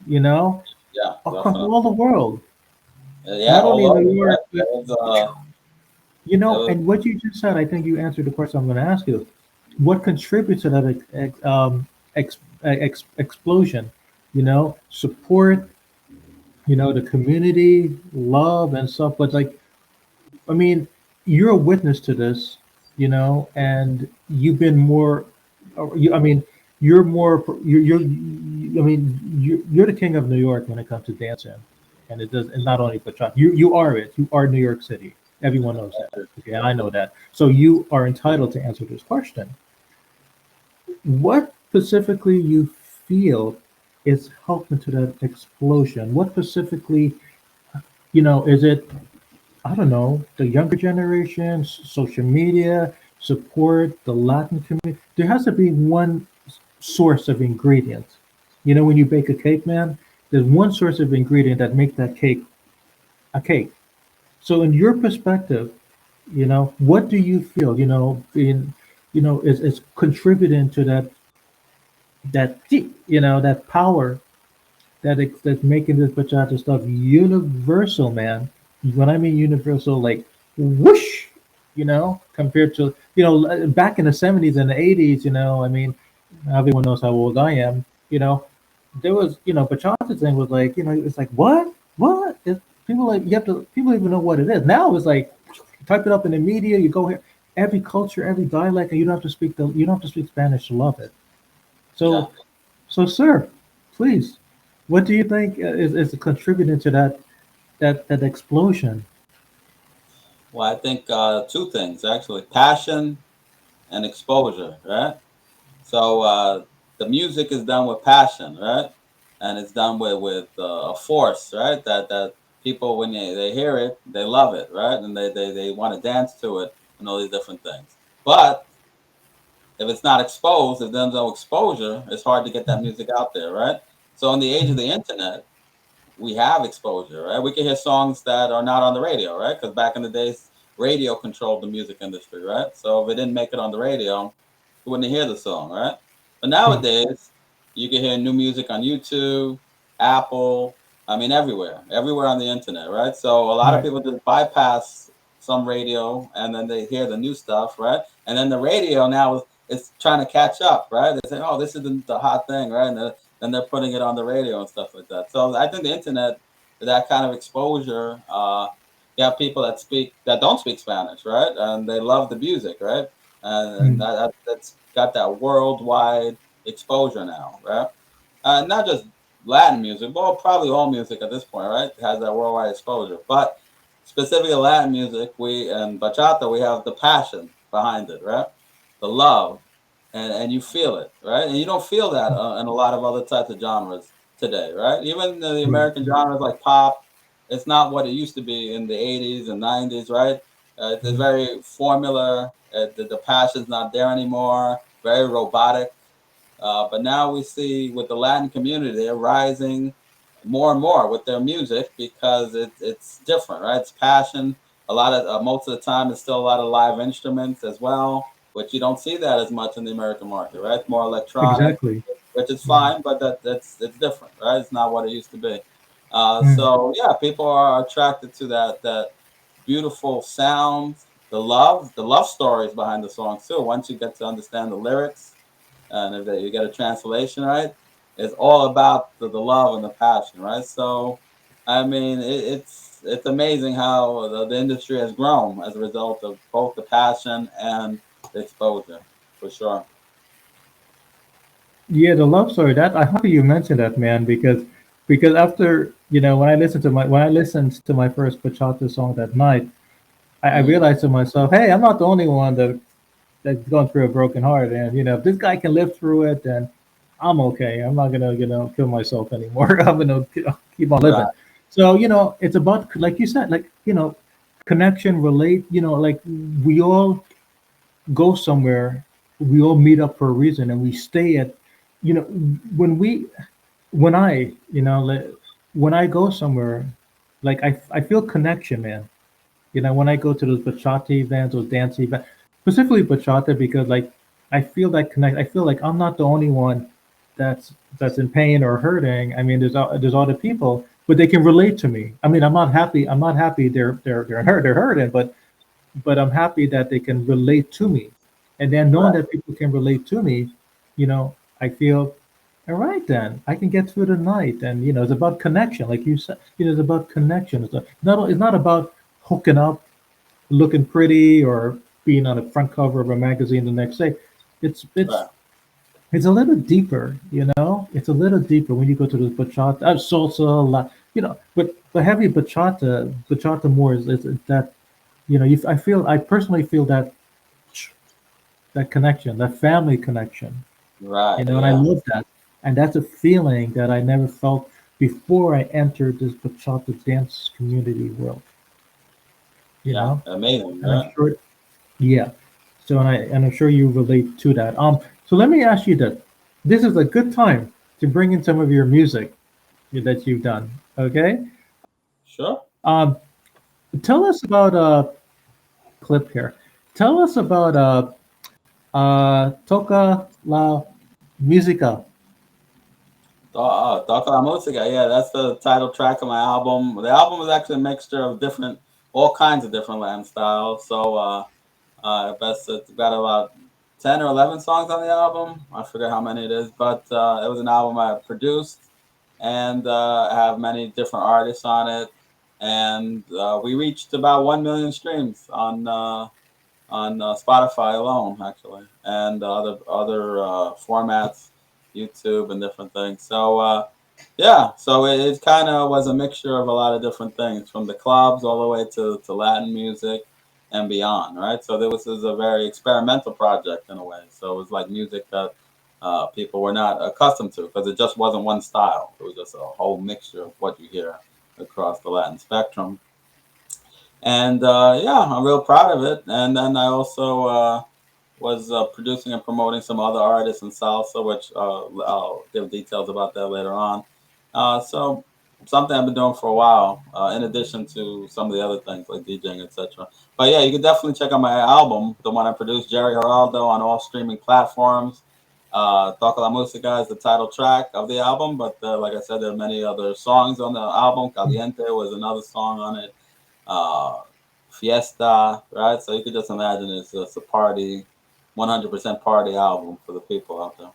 you know, Yeah, across all the definitely. world, Yeah, not all only in over. New York, Right? but It was and what you just said, I think you answered the question I'm going to ask you. What contributes to that explosion? Support, the community, love, and stuff. But like, I mean, you're a witness to this, and you've been more. I mean, you're more. I mean, you're the king of New York when it comes to dancing, and it does. And not only bachata, you are it. You are New York City. Everyone knows that. Okay, I know that. So you are entitled to answer this question. What specifically you feel is helping to that explosion? What specifically, is it I don't know, the younger generation, social media, support, the Latin community. There has to be one source of ingredient. When you bake a cake, man, there's one source of ingredient that make that cake a cake. So, in your perspective, what do you feel, is contributing to that power that's making this bachata stuff universal, man. When I mean universal, like whoosh, compared to back in the '70s and the '80s, I mean, everyone knows how old I am. There was bachata thing was like it's like what people like you have to people even know what it is. Now it's like type it up in the media, you go here, every culture, every dialect, and you don't have to speak Spanish to love it. yeah. So sir, please, what do you think is contributing to that explosion? Well, I think two things actually: passion and exposure. Right. So the music is done with passion, right? And it's done with a force, right? That people when they hear it, they love it, right? And they want to dance to it and all these different things. But if it's not exposed, if there's no exposure, it's hard to get that music out there, right? So in the age of Mhm. the internet, we have exposure, right? We can hear songs that are not on the radio, right? Because back in the days, radio controlled the music industry, right? So if it didn't make it on the radio, you wouldn't hear the song, right? But Hmm. nowadays, you can hear new music on YouTube, Apple, I mean, everywhere on the internet, right? So a lot of Right. people just bypass some radio and then they hear the new stuff, right? And then the radio now is trying to catch up, right? They say, oh, this is the hot thing, right? And they're putting it on the radio and stuff like that. So I think the internet, that kind of exposure, you have people that don't speak Spanish, right? And they love the music, right? And Mm. that's got that worldwide exposure now, right? Not just Latin music, well, probably all music at this point, right? Has that worldwide exposure. But specifically Latin music, we and bachata, we have the passion behind it, right? The love, and you feel it, right? And you don't feel that in a lot of other types of genres today, right? Even the Right. American genres like pop, it's not what it used to be in the '80s and '90s, right? It's Mhm. very formula. The passion's not there anymore. Very robotic. But now we see with the Latin community, they're rising more and more with their music because it's different, right? It's passion. A lot of most of the time, it's still a lot of live instruments as well, but you don't see that as much in the American market, right? It's more electronic, Exactly. which is Mm. fine, but that's it's different, right? It's not what it used to be. Mm. So yeah, people are attracted to that beautiful sound, the love stories behind the songs too. Once you get to understand the lyrics and if you get a translation right, it's all about the love and the passion, right? So, I mean, it's amazing how the industry has grown as a result of both the passion and the exposure, for sure. Yeah, the love story. That I happy you mentioned that, man, because after when I listened to my first bachata song that night, I Mm, realized to myself, hey, I'm not the only one that's gone through a broken heart, and if this guy can live through it, then I'm okay. I'm not gonna kill myself anymore. I'm gonna keep on living. right. So it's about like you said, like connection, relate. Like we all go somewhere, we all meet up for a reason, and we stay at, you know, when we, when I, like, when I go somewhere, like I feel connection, man. When I go to those bachata events or dance events, specifically bachata, because like I feel that connect. I feel like I'm not the only one that's in pain or hurting. I mean, there's other people, but they can relate to me. I mean, I'm not happy. I'm not happy. They're hurt. They're hurting, but I'm happy that they can relate to me. And then knowing Right. that people can relate to me, I feel, all right, then I can get through the night. And it's about connection, like you said. It's about connection. It's not about hooking up, looking pretty, or being on the front cover of a magazine the next day. It's it's Right. it's a little deeper. It's a little deeper when you go to the bachata, salsa, but heavy bachata more is that, I personally feel that connection, that family connection, Right. and I Yeah. love that. And that's a feeling that I never felt before I entered this bachata dance community world, you Yeah. know, Amazing. and I'm Right. sure, yeah. So, and I'm sure you relate to that. So let me ask you this. This is a good time to bring in some of your music that you've done. Okay. Sure. Um, Tell us about clip here. Tell us about Toca la Musica. Toca la Música. Yeah, that's the title track of my album. The album is actually a mixture of all kinds of different Latin styles. So, best it's got about 10 or 11 songs on the album. I forget how many it is, but it was an album I produced, and I have many different artists on it. And we reached about 1 million streams on Spotify alone, actually, and other formats, YouTube and different things. So yeah, so it kind of was a mixture of a lot of different things, from the clubs all the way to Latin music and beyond, right? So this is a very experimental project in a way. So it was like music that people were not accustomed to, because it just wasn't one style. It was just a whole mixture of what you hear across the Latin spectrum. And yeah, I'm real proud of it. And then I also was producing and promoting some other artists in salsa, which I'll give details about that later on. So something I've been doing for a while, in addition to some of the other things like DJing, etc. But yeah, you can definitely check out my album, the one I produced, Jerry Geraldo, on all streaming platforms. Toca la Música is the title track of the album, but like I said, there are many other songs on the album. Caliente was another song on it. uh, Fiesta, right? So you could just imagine it's just a party, 100% party album for the people out there.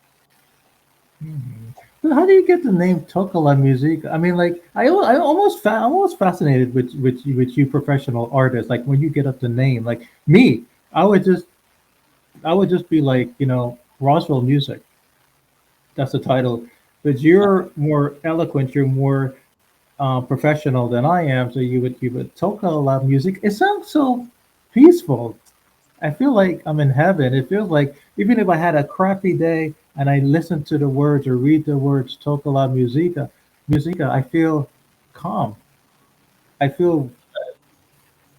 Mhm. But how do you get the name Toca Music? I mean, like I'm almost fascinated with you professional artists. Like when you get up the name, like me, I would just I would just be like, Roswell Music. That's the title. But you're more eloquent. You're more professional than I am. So you would Toca Music. It sounds so peaceful. I feel like I'm in heaven. It feels like even if I had a crappy day and I listen to the words or read the words "Toca la musica," I feel calm. I feel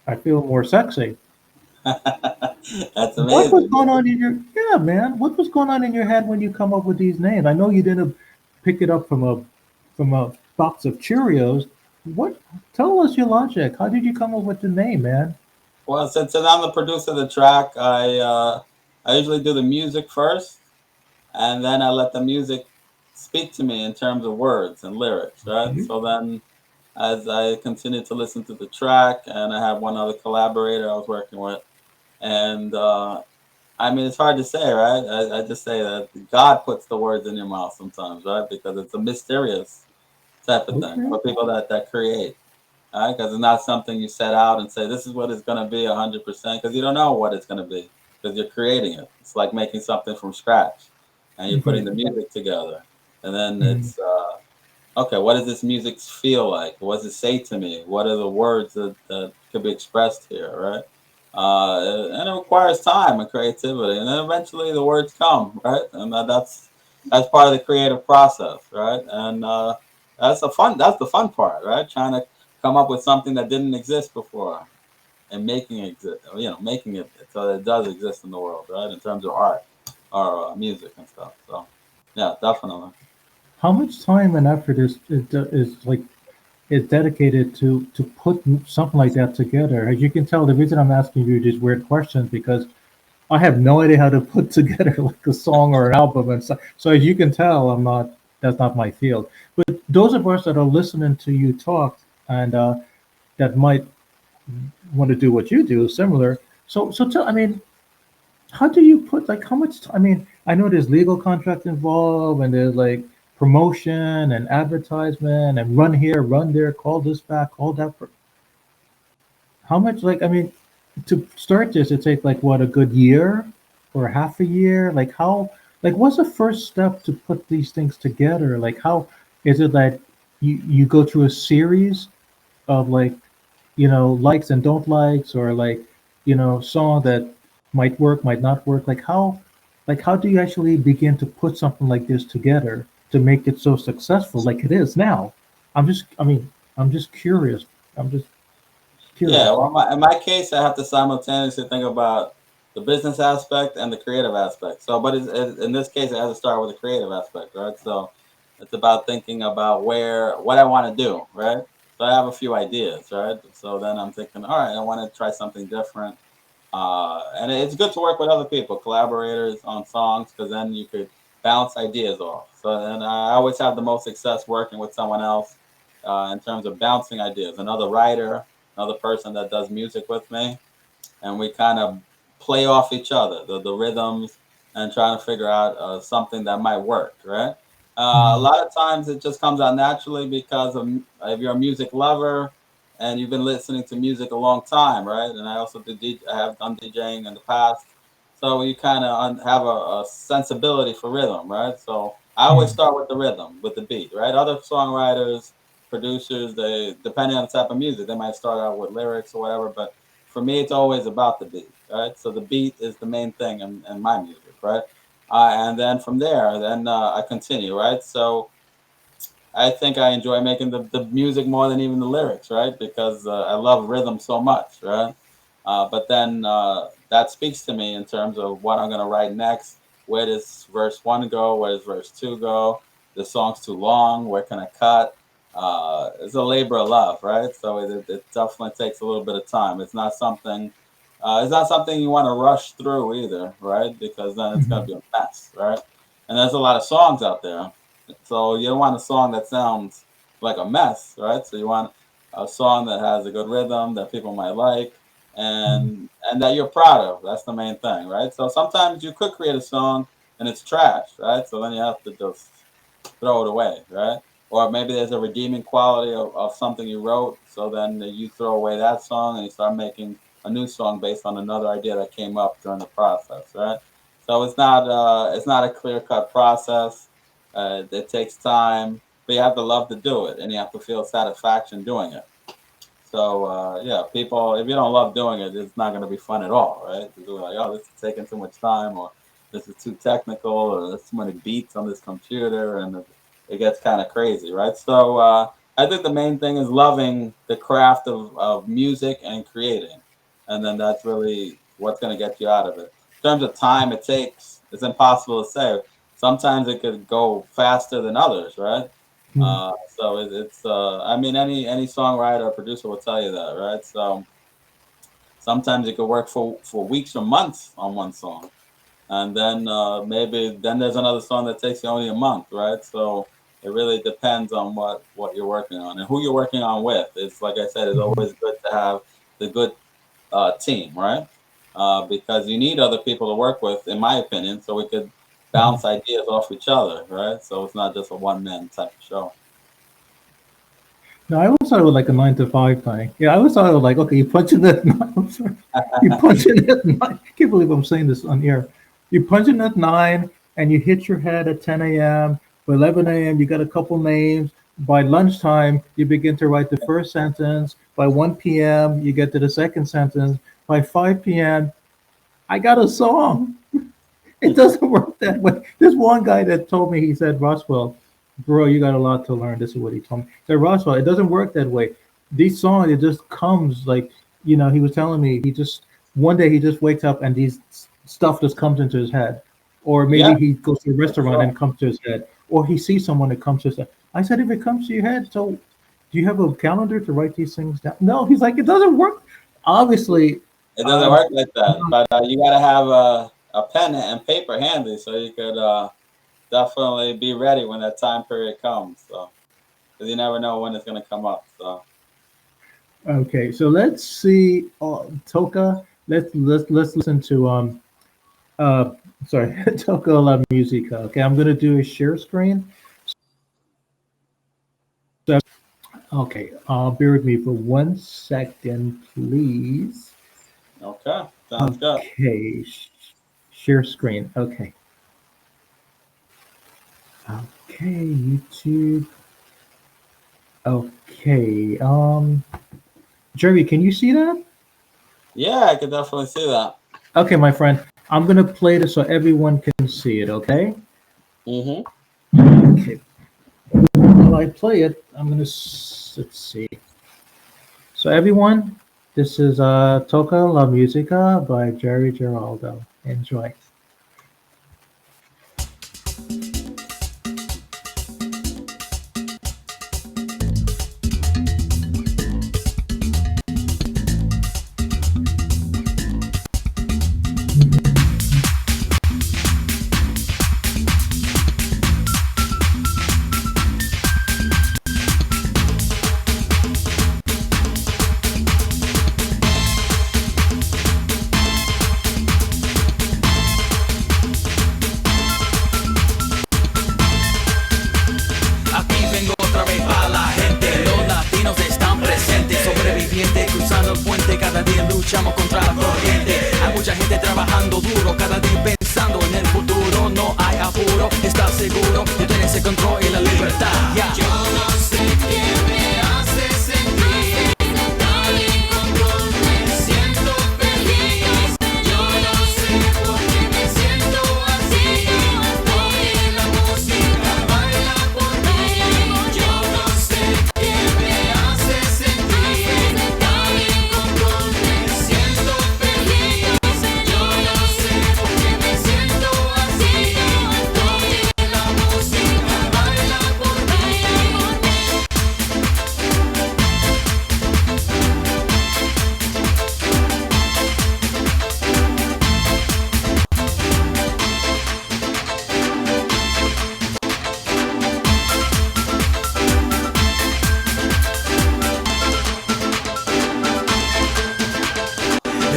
I feel more sexy. That's What was amazing. going on in your Yeah, man? What was going on in your head when you come up with these names? I know you didn't pick it up from a box of Cheerios. What? Tell us your logic. How did you come up with the name, man? Well, since I'm the producer of the track, I usually do the music first, and then I let the music speak to me in terms of words and lyrics, right? Mhm. So then, as I continue to listen to the track, and I have one other collaborator I was working with, and I mean, it's hard to say, right? I just say that God puts the words in your mouth sometimes, right? Because it's a mysterious type of thing Okay. for people that create, right? Because it's not something you set out and say, this is what it's going to be 100%, because you don't know what it's going to be, because you're creating it. It's like making something from scratch, and you're putting Right. the music together. And then Mhm. it's, okay, what does this music feel like? What does it say to me? What are the words that could be expressed here, right? And it requires time and creativity, and then eventually the words come, right? And that's part of the creative process, right? And that's the fun part, right? Trying to come up with something that didn't exist before. and making it exist, making it so that it does exist in the world, right? In terms of art or music and stuff. So, yeah, definitely. How much time and effort is like is dedicated to put something like that together? As you can tell, the reason I'm asking you these weird questions because I have no idea how to put together like a song or an album, and so as you can tell, I'm not. That's not my field. But those of us that are listening to you talk and that might want to do what you do, similar. So tell. I mean, how do you put like how much? I mean, I know there's legal contract involved, and there's like promotion and advertisement, and run here, run there, call this back, call that. How much? Like, I mean, to start this, it takes like what a good year or half a year. Like how? Like what's the first step to put these things together? Like how is it that you go through a series of like likes and don't likes, or like song that might work, might not work. Like how do you actually begin to put something like this together to make it so successful like it is now? I'm just curious. I'm just Yeah, curious. well, in my case, I have to simultaneously think about the business aspect and the creative aspect. So, but in this case, it has to start with the creative aspect, right? So, it's about thinking about what I want to do, right? So, I have a few ideas, right? So then I'm thinking, all right, I want to try something different. And it's good to work with other people, collaborators on songs, because then you could bounce ideas off. So then I always have the most success working with someone else in terms of bouncing ideas. Another writer, another person that does music with me, and we kind of play off each other, the rhythms, and trying to figure out something that might work, right? A Mhm. lot of times it just comes out naturally because of if you're a music lover and you've been listening to music a long time, right? And I also I have done DJing in the past, so you kind of have a sensibility for rhythm, right? So I always Mhm. start with the rhythm, with the beat, right? Other songwriters, producers, they depending on the type of music, they might start out with lyrics or whatever, but for me, it's always about the beat, right? So the beat is the main thing in my music, right? And then from there, then I continue, right? So I think I enjoy making the music more than even the lyrics, right? Because I love rhythm so much, right? But then that speaks to me in terms of what I'm going to write next. Where does verse one go? Where does verse two go? The song's too long. Where can I cut? It's a labor of love, right? So it definitely takes a little bit of time. It's not something you want to rush through either, right? Because then it's going to Mhm. be a mess, right? And there's a lot of songs out there, so you don't want a song that sounds like a mess, right? So you want a song that has a good rhythm that people might like Mhm. and that you're proud of. That's the main thing, right? So sometimes you could create a song and it's trash, right? So then you have to just throw it away, right? Or maybe there's a redeeming quality of something you wrote, so then you throw away that song and you start making a new song based on another idea that came up during the process, right? So it's not a clear cut process. It takes time, but you have to love to do it, and you have to feel satisfaction doing it. So yeah, people, if you don't love doing it, it's not going to be fun at all, right? You're like, oh, this is taking too much time, or this is too technical, or there's too many beats on this computer, and it gets kind of crazy, right? So I think the main thing is loving the craft of music and creating, and then that's really what's going to get you out of it. In terms of time it takes, it's impossible to say. Sometimes it could go faster than others, right? Mhm. So it's I mean any songwriter or producer will tell you that, right? So sometimes it could work for weeks or months on one song, and then maybe then there's another song that takes you only a month, right? So it really depends on what you're working on and who you're working on with. It's like I said, it's Mhm. always good to have the good team, right? Because you need other people to work with, in my opinion, so we could Mhm. bounce ideas off each other, right? So it's not just a one man type of show. No, I always thought it was like a 9 to 5 thing. Yeah, I always thought it was like, okay, you punch in at nine. I'm sorry. You punch in at nine. I can't believe I'm saying this on air. You punch in at 9 and you hit your head at 10 a.m. By 11 a.m., you got a couple names. By lunchtime, you begin to write the first sentence. By 1 p.m., you get to the second sentence. By 5 p.m., I got a song. It doesn't work that way. There's one guy that told me, he said, Roswell, bro, you got a lot to learn. This is what he told me. He said, Roswell, it doesn't work that way. These songs, it just comes like he was telling me he just one day he just wakes up and these stuff just comes into his head, or Yeah, maybe he goes to a for restaurant sure. and comes to his head, or he sees someone that comes to his head. I said, if it comes to your head, so do you have a calendar to write these things down? No, he's like, it doesn't work. Obviously, It doesn't um, work like that, but you gotta have a pen and paper handy so you could definitely be ready when that time period comes. So, because you never know when it's gonna come up. So, okay, so let's see, Toka. Let's listen to uh sorry, Toka la musica. Okay, I'm gonna do a share screen. So, okay, bear with me for 1 second, please. okay, sounds good. Okay, share screen. Okay, okay, YouTube. Okay, Jerry, can you see that? Yeah, I could definitely see that. Okay, my friend, I'm gonna play this so everyone can see it. Okay. Mm-hmm. Okay. While I play it, let's see. So everyone, this is Toca La Musica by Jerry Geraldo. Enjoy. Aquí vengo otra vez para la gente. Los latinos están presentes, sobrevivientes cruzando el puente. Cada día luchamos contra la corriente. Hay mucha gente trabajando duro, cada día pensando en el futuro. No hay apuro, estás seguro de tener ese control y la libertad. Yeah. Yo no sé qué me hace sentir tal y como me siento feliz. Yo no sé por qué me siento así. Oye la música, baila por mí. Yo no sé qué me hace sentir tal y como me siento feliz. Yo no sé por qué me siento así. Oye la música, baila por mí.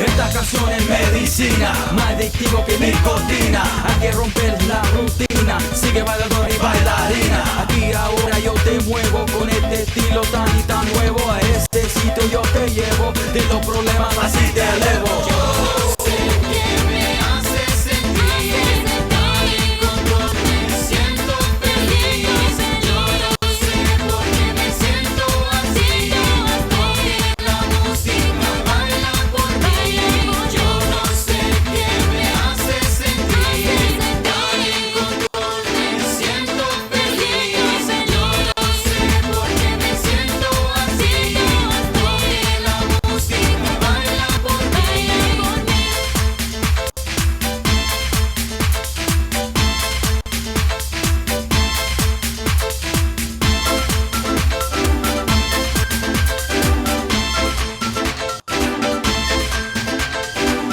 Esta canción es medicina, más adictivo que nicotina. Hay que romper la rutina, sigue bailador y bailarina. Aquí ahora yo te muevo con este estilo tan y tan nuevo. A este sitio yo te llevo, de los problemas así te elevo. Yo sé que me hace sentir tal y como me siento feliz. Yo no sé por qué me siento así. Oye la música, baila por mí. Yo no sé qué me hace sentir tal y como me siento feliz. Yo no sé por qué me siento así. Oye la música, baila por mí.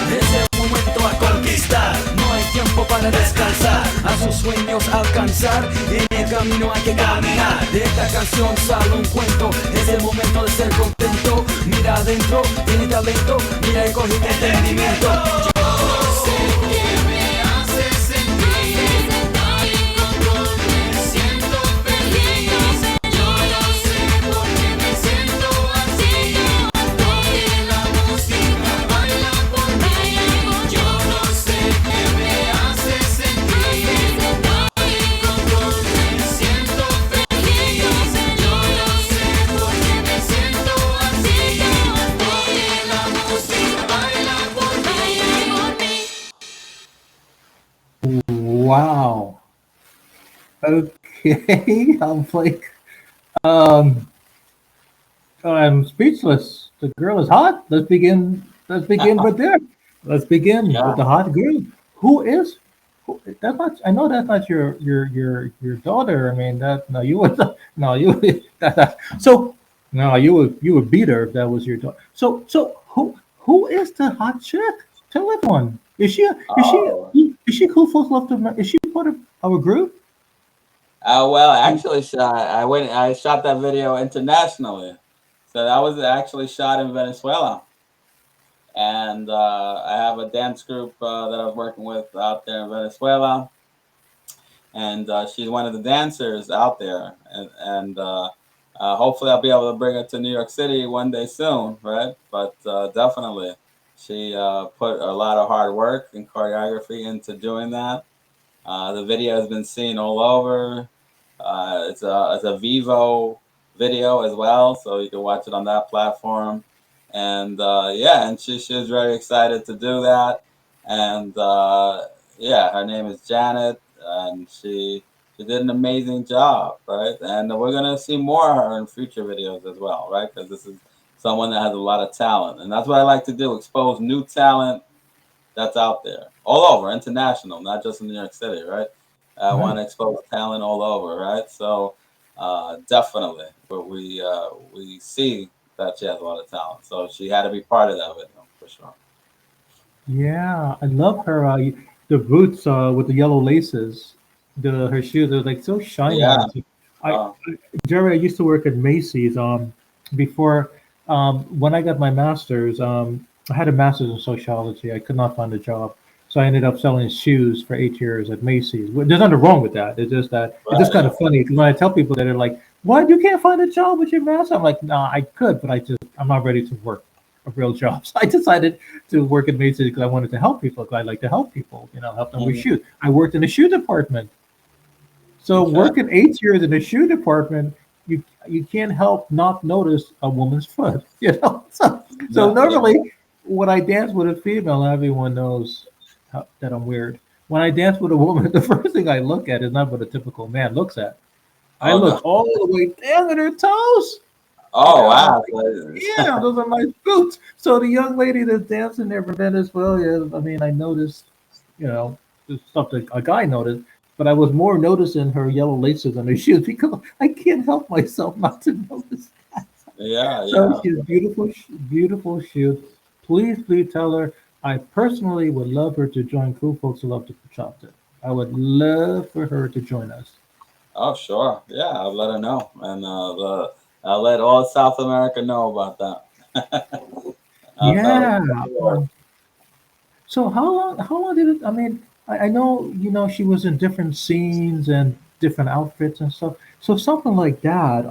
Es el momento a conquistar, no hay tiempo para descansar, a sus sueños alcanzar, en el camino hay que caminar. De esta canción sale un cuento, es el momento de ser contento. Mira adentro, tiene talento, mira y coge entendimiento. Yo no sé qué me hace sentir tal y como me siento feliz. Yo no sé por qué me siento así. Oye la música, baila por mí. Yo no sé qué me hace sentir tal y como me siento feliz. Yo no sé por qué me siento así. Oye la música, baila por mí. Wow. Okay, I'm like, um, I'm speechless. The girl is hot. Let's begin. Let's begin with there. Let's begin with Yeah. the hot girl. Who is? Who, that's not. I know that's not your daughter. I mean that. No, you would. No, you. Would, so no, you would beat her if that was your daughter. So who is the hot chick? Tell everyone. Oh. Is she cool? Folks love to. Is she part of our group? Well, actually, I shot that video internationally. So that was actually shot in Venezuela, and I have a dance group that I was working with out there in Venezuela, and she's one of the dancers out there, and hopefully I'll be able to bring her to New York City one day soon, right? But definitely, she put a lot of hard work and choreography into doing that. The video has been seen all over. It's a Vivo video as well, so you can watch it on that platform. And yeah, and she was very excited to do that. And yeah, her name is Janet, and she did an amazing job, right? And we're gonna see more of her in future videos as well, right? Because this is someone that has a lot of talent, and that's what I like to do: expose new talent that's out there all over, international, not just in New York City, right? I want Right. to expose talent all over, right? So definitely, but we see that she has a lot of talent, so she had to be part of that video for sure. Yeah, I love her. The boots with the yellow laces, the her shoes are like so shiny Yeah. and so. I Uh, Jerry, I used to work at Macy's. Before when I got my master's, I had a master's in sociology. I could not find a job, so I ended up selling shoes for 8 years at Macy's. There's nothing wrong with that. It's just that it's just right. kind Yeah. of funny because when I tell people that, they're like, "What? You can't find a job with your master?" I'm like, "Nah, I could, but I'm not ready to work a real job." So I decided to work at Macy's because I wanted to help people. Because I like to help people, help them with Mhm. shoes. I worked in the shoe department. So Okay. working 8 years in the shoe department, you can't help not notice a woman's foot. So Yeah. Yeah. normally when I dance with a female, everyone knows that I'm weird. When I dance with a woman, the first thing I look at is not what a typical man looks at. I Oh no. look all the way down at her toes. Oh I'm wow. like, yeah, those are my boots. So the young lady that's dancing there from Venezuela, I mean, I noticed, the stuff that a guy noticed, but I was more noticing her yellow laces on her shoes because I can't help myself not to notice that. Yeah. So Yeah. she's beautiful, beautiful shoes. Please tell her I personally would love her to join Cool Folks Who Love to Pachata. I would love for her to join us. Oh sure. Yeah. I'll let her know, and I'll let all South America know about that. Yeah. Sure. Um, So how long did it? I mean, I know she was in different scenes and different outfits and stuff. So something like that.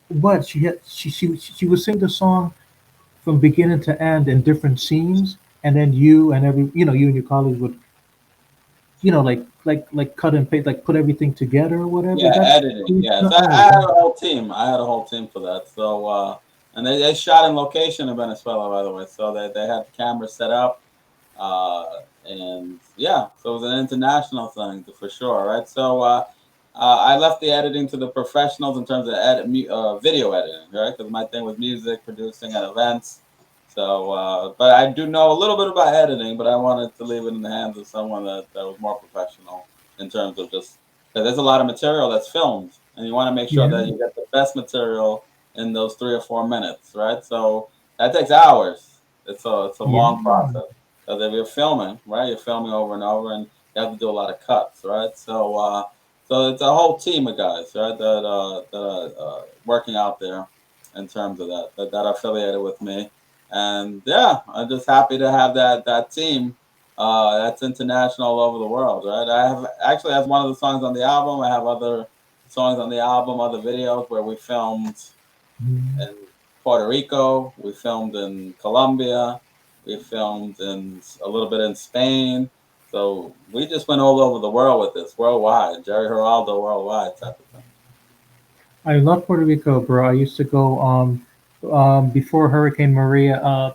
What she would sing the song from beginning to end in different scenes, and then you and your colleagues would like cut and paste, like put everything together or whatever. Is Yeah, that editing. Yeah, so I had a whole team. I had a whole team for that. So, and they shot in location in Venezuela, by the way. So they had cameras set up, uh, and yeah, so it was an international thing for sure, right? So, I left the editing to the professionals in terms of video editing, right? Because my thing was music producing at events. So, but I do know a little bit about editing, but I wanted to leave it in the hands of someone that was more professional in terms of just because there's a lot of material that's filmed, and you want to make sure yeah, that you get the best material in those 3 or 4 minutes, right? So that takes hours. It's a long yeah, process because if you're filming, right, you're filming over and over, and you have to do a lot of cuts, right? So it's a whole team of guys, right, that are working out there in terms of that are affiliated with me, and yeah, I'm just happy to have that team that's international all over the world, right? I have actually that's one of the songs on the album. I have other songs on the album, other videos where we filmed mm, in Puerto Rico, we filmed in Colombia, we filmed in a little bit in Spain. So we just went all over the world with this, worldwide, Jerry Geraldo worldwide type of thing. I love Puerto Rico, bro. I used to go before Hurricane Maria.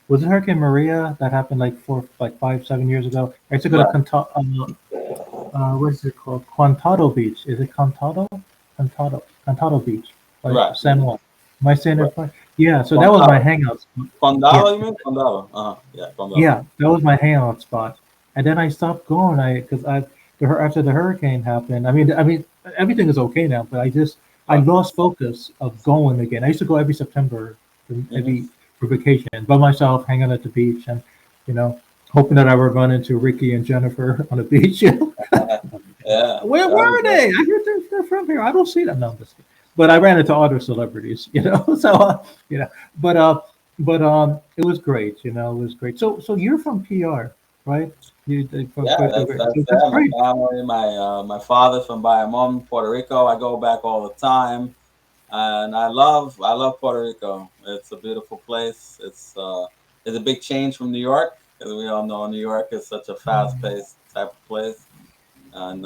Was it Hurricane Maria that happened like 5, 7 years ago? I used to go to Right. what is it called? Contado Beach. Is it Contado? Contado Beach, like Right. San Juan. Am I saying Right. it right? Yeah, so that was my Condado. hangout spot. Yeah, Condado, you mean? Condado. Uh-huh. Yeah, Condado. yeah, that was my hangout spot. And then I stopped going. Because after the hurricane happened. I mean, everything is okay now. But I Right. lost focus of going again. I used to go every September, Mm-hmm. every for vacation by myself, hanging at the beach, and you know, hoping that I would run into Ricky and Jennifer on the beach. Yeah, Where that'd be are great. they? I hear they're from here. I don't see them. No, I'm just kidding. But I ran into other celebrities, So you know, but it was great. It was great. So you're from PR, right? You from Yeah, Puerto that's Rico. that's So that's that. My great. family, my father's from Bayamon, Puerto Rico. I go back all the time, and I love Puerto Rico. It's a beautiful place. It's a big change from New York, because we all know New York is such a fast-paced type of place. And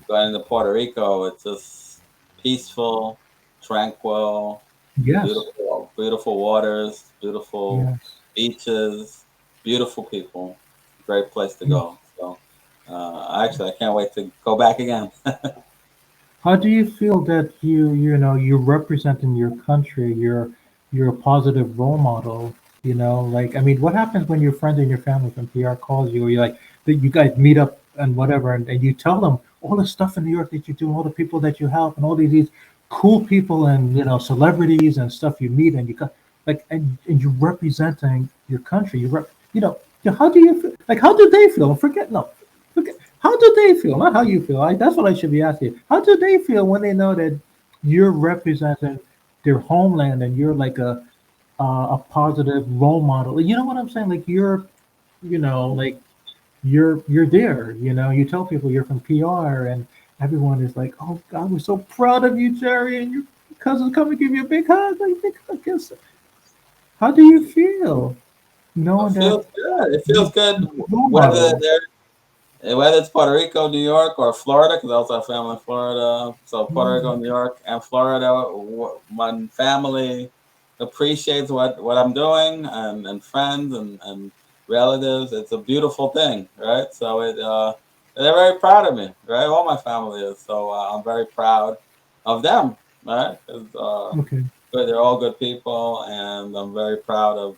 going to Puerto Rico, it's just peaceful, tranquil, Yes, beautiful, beautiful waters, beautiful yes. beaches, beautiful people. Great place to Mm. go. So, actually, I can't wait to go back again. How do you feel that you're representing your country? You're a positive role model. Like what happens when your friends and your family from PR calls you, or you like that you guys meet up and whatever, and you tell them all the stuff in New York that you do, all the people that you help, and all these cool people and celebrities and stuff you meet, and you got like and you're representing your country. How do you feel? Like how do they feel? Forget no. Forget, how do they feel? Not how you feel. That's what I should be asking. How do they feel when they know that you're representing their homeland and you're like a positive role model? You know what I'm saying? Like like you're there. You tell people you're from PR, and everyone is like, "Oh God, we're so proud of you, Jerry," and your cousins come and give you a big hug. Like, big hug. Yes. How do you feel It knowing that feels good. It you're feels good a role whether model? whether it's Puerto Rico, New York, or Florida, because I also have family in Florida. So Puerto Rico, Mm. New York, and Florida, my family appreciates what I'm doing, and friends and relatives. It's a beautiful thing, right? So they're very proud of me, right? All my family is. So I'm very proud of them, right? 'Cause, Okay. they're all good people, and I'm very proud of.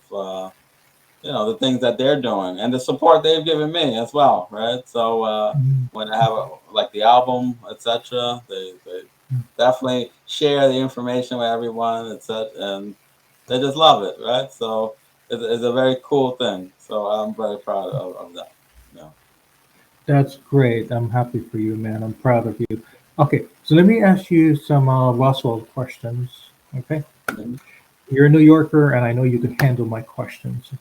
The things that they're doing and the support they've given me as well, right? So Mm. when I have like the album, etc., they definitely share the information with everyone, etc., and they just love it, right? So it's a very cool thing. So I'm very proud of that. Yeah. That's great. I'm happy for you, man. I'm proud of you. Okay, so let me ask you some Roswell questions. Okay, Mhm. you're a New Yorker, and I know you can handle my questions.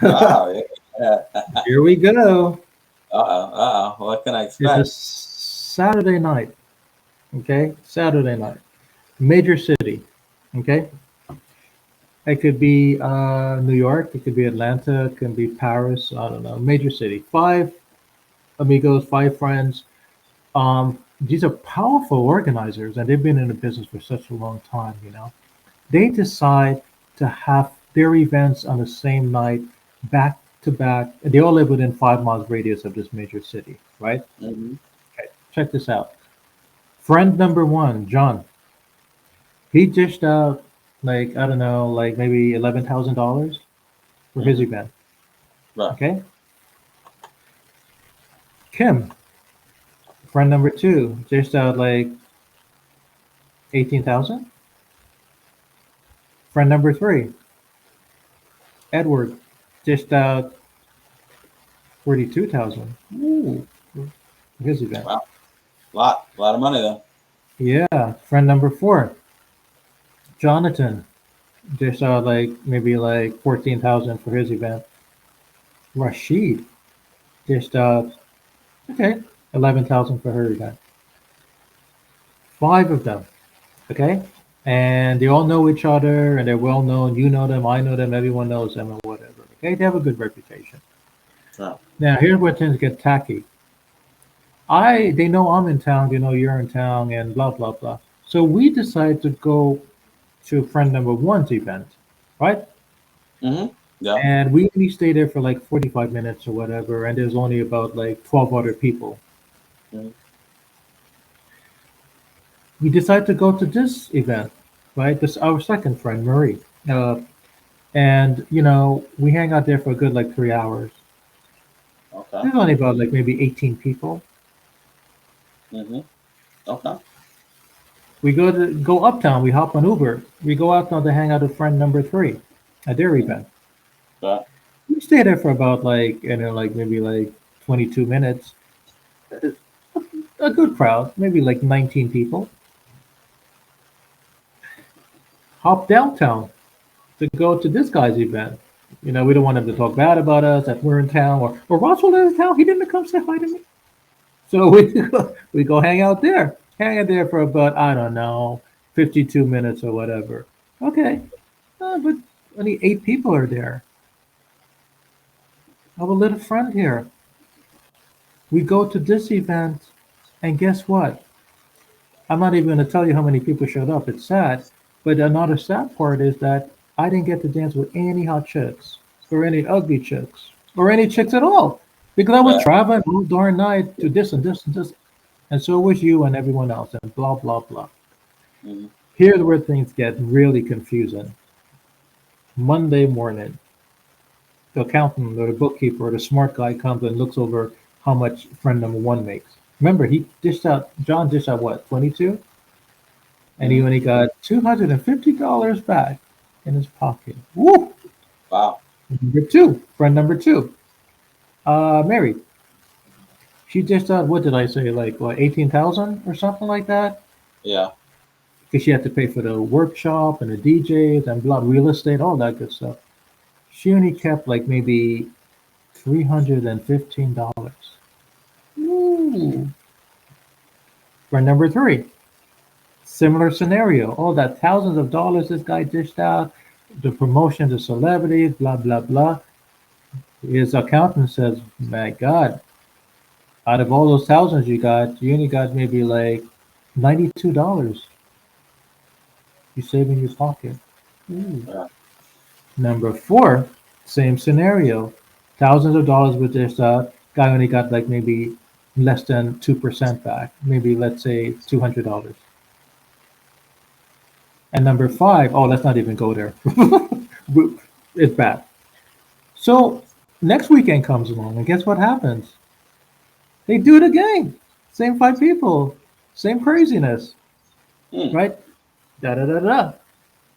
Wow. Yeah. Here we go. What can I It's a expect? Saturday night. Okay, Saturday night, major city. Okay, it could be New York, it could be Atlanta, it could be Paris. I don't know. Major city. Five amigos, five friends. These are powerful organizers, and they've been in the business for such a long time. They decide to have their events on the same night, back to back. They all live within 5 miles radius of this major city, right? Hmm. Okay, check this out. Friend number one, John, he dished out like I don't know, like maybe $11,000 for his Hmm. event. Right. Okay, Kim, friend number two, dished out like 18,000. Friend number three, Edward, dished out 42,000. Ooh, for his event. Wow. A lot of money there. Yeah, friend number four, Jonathan, dished out like maybe like 14,000 for his event. Rashid dished out okay 11,000 for her event. Five of them, okay, and they all know each other and they're well known. You know them, I know them, everyone knows them, and whatever. Okay, they have a good reputation. Right. Now here's where things get tacky. They know I'm in town, they know you're in town, and blah blah blah. So we decide to go to friend number one's event, right? Hmm. Yeah. And we only stay there for like 45 minutes or whatever, and there's only about like 12 other people. Hmm. We decide to go to this event. right? This our second friend, Marie. Uh, and we hang out there for a good like 3 hours. Okay. There's only about like maybe 18 people. Mm-hmm. Okay. We go uptown. We hop on Uber. We go uptown to hang out with friend number three at their Mm-hmm. event. Okay. We stay there for about like like maybe like 22 minutes. A good crowd, maybe like 19 people. Hop downtown to go to this guy's event. We don't want him to talk bad about us that we're in town or Roswell is in town. He didn't come say hi to me. So we go hang out there. Hang out there for about, I don't know, 52 minutes or whatever. Okay. But only 8 people are there. I have a little friend here. We go to this event, and guess what? I'm not even going to tell you how many people showed up. It's sad. But another sad part is that I didn't get to dance with any hot chicks or any ugly chicks or any chicks at all because I was Right. traveling all darn night to this and this and this. And so was you and everyone else and blah, blah, blah. Mm-hmm. Here's where things get really confusing. Monday morning, the accountant or the bookkeeper or the smart guy comes and looks over how much friend number one makes. Remember, John dished out what, 22? And he Mm-hmm. only got $250 back in his pocket. Woo! Wow. Number two, friend number two, Mary. She dished out, what did I say, like what, 18,000 or something like that? Yeah. Because she had to pay for the workshop and the DJs and blah, real estate, all that good stuff. She only kept like maybe $315. Ooh. For number three, similar scenario. All that thousands of dollars this guy dished out, the promotion to celebrities, blah, blah, blah. His accountant says, my God, out of all those thousands you only got maybe like $92 you save in your pocket. Ooh. Yeah. Number four, same scenario. Thousands of dollars with this guy only got like maybe less than 2% back. Maybe let's say $200. And number five, oh, let's not even go there. It's bad. So next weekend comes along, and guess what happens? They do it again. Same 5 people, same craziness, Mm. right? Da da da da.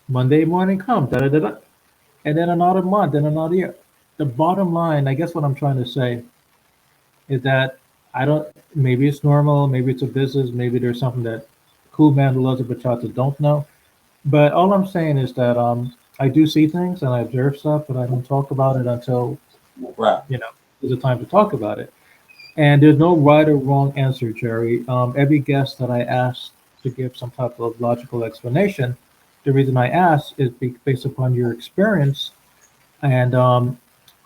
Monday morning comes, da da da da. And then another month, and another year. The bottom line, I guess what I'm trying to say is that I don't, maybe it's normal, maybe it's a business, maybe there's something that cool man who loves a bachata don't know. But all I'm saying is that I do see things and I observe stuff, but I don't talk about it until Right. there's a time to talk about it. And there's no right or wrong answer, Jerry. Every guest that I ask to give some type of logical explanation, the reason I ask is based upon your experience, and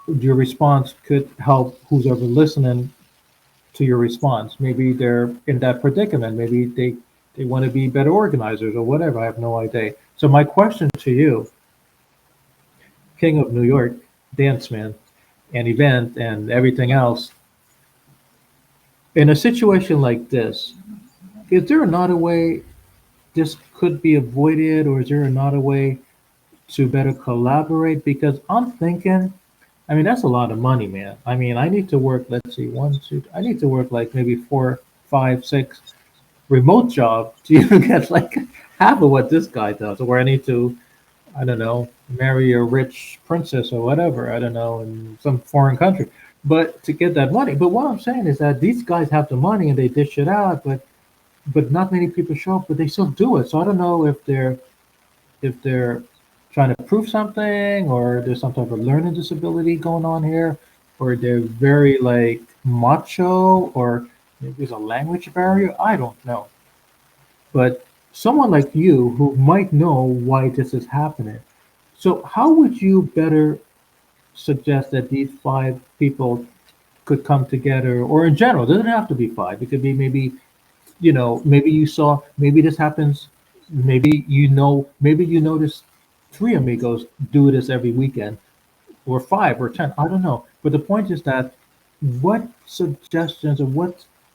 your response could help who's ever listening to your response. Maybe they're in that predicament. Maybe they want to be better organizers or whatever. I have no idea. So my question to you, King of New York, dance man, and event and everything else, in a situation like this, is there another way this could be avoided, or is there another way to better collaborate? Because I'm thinking, I mean, that's a lot of money, man. I mean, I need to work, let's see, one, two, I need to work like maybe four, five, six remote job to even get like half of what this guy does, or I need to, I don't know, marry a rich princess or whatever, I don't know, in some foreign country. But to get that money. But what I'm saying is that these guys have the money and they dish it out, but not many people show up, but they still do it. So I don't know if they're trying to prove something or there's some type of learning disability going on here, or they're very like macho, or maybe there's a language barrier. I don't know. But someone like you who might know why this is happening. So how would you better suggest that these 5 people could come together, or in general, it doesn't have to be five. It could be maybe, maybe you saw, maybe this happens, maybe you notice 3 amigos do this every weekend, or 5 or 10, I don't know. But the point is that what suggestions or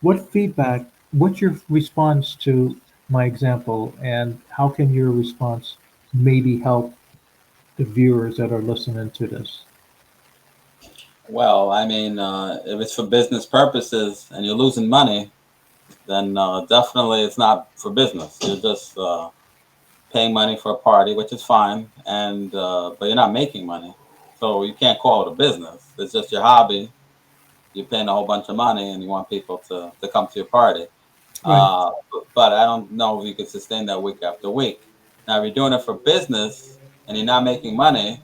what feedback, what's your response to my example, and how can your response maybe help the viewers that are listening to this? Well, I mean, if it's for business purposes and you're losing money, then definitely it's not for business. You're just paying money for a party, which is fine, and but you're not making money, so you can't call it a business. It's just your hobby. You're paying a whole bunch of money, and you want people to come to your party. Right. But I don't know if you can sustain that week after week. Now, if you're doing it for business and you're not making money,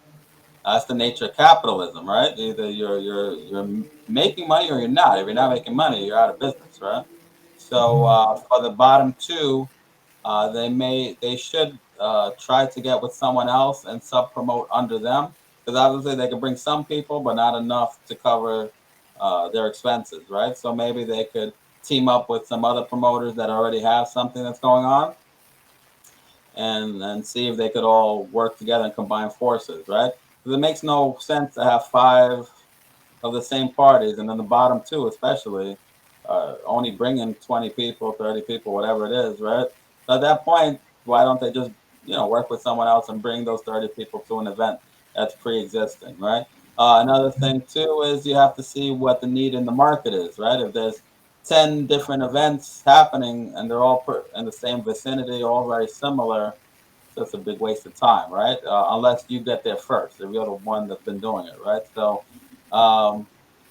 that's the nature of capitalism, right? Either you're making money or you're not. If you're not making money, you're out of business, right? So Mhm. for the bottom two, they should try to get with someone else and sub promote under them, because obviously they can bring some people, but not enough to cover their expenses, right? So maybe they could team up with some other promoters that already have something that's going on, and see if they could all work together and combine forces, right? Because it makes no sense to have five of the same parties, and then the bottom two, especially, only bringing 20 people, 30 people, whatever it is, right? So at that point, why don't they just work with someone else and bring those 30 people to an event that's pre-existing, right? Another thing too is you have to see what the need in the market is, right? If there's 10 different events happening and they're all in the same vicinity, all very similar, so it's a big waste of time, right? Unless you get there first, if you're the one that's been doing it, right? So um,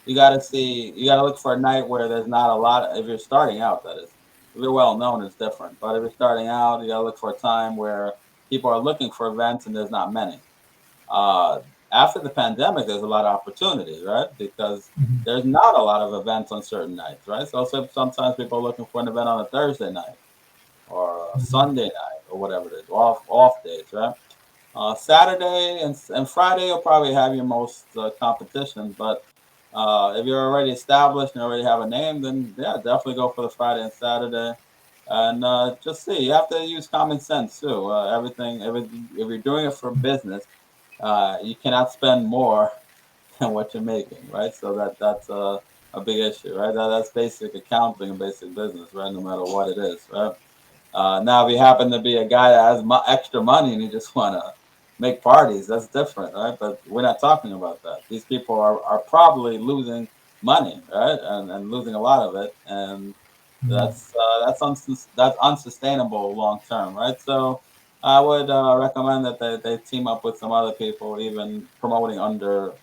you got to look for a night where there's not a lot. If you're starting out, that is. If you're well known, it's different. But if you're starting out, you got to look for a time where people are looking for events and there's not many. Uh, After the pandemic, there's a lot of opportunities, right? Because Mhm. there's not a lot of events on certain nights, right? So sometimes people are looking for an event on a Thursday night or a Mhm. Sunday night or whatever it is, off days, right? Saturday and Friday, you'll probably have your most competition. But if you're already established and already have a name, then yeah, definitely go for the Friday and Saturday. And just see, you have to use common sense too. If you're doing it for business, you cannot spend more than what you're making, right? So that's a big issue, right? That's basic accounting and basic business, right? No matter what it is, right? Now, if you happen to be a guy that has extra money and you just want to make parties, that's different, right? But we're not talking about that. These people are probably losing money, right, and losing a lot of it, and Mhm. that's unsustainable long term, right? So I would recommend that they team up with some other people, even promoting under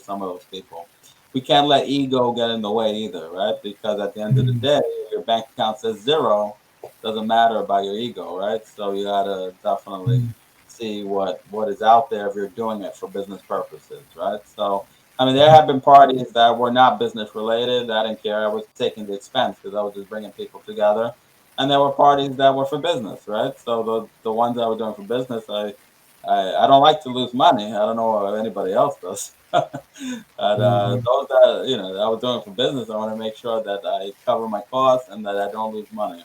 some of those people. We can't let ego get in the way either, right? Because at the end of the Mhm. day, if your bank account says zero, doesn't matter about your ego, right? So you gotta definitely Mhm. see what is out there if you're doing it for business purposes, right? So I mean, there have been parties that were not business related. I didn't care. I was taking the expense because I was just bringing people together, and there were parties that were for business, right? So the ones that I was doing for business, I don't like to lose money. I don't know if anybody else does. But Mhm. those that that I was doing for business, I want to make sure that I cover my costs and that I don't lose money.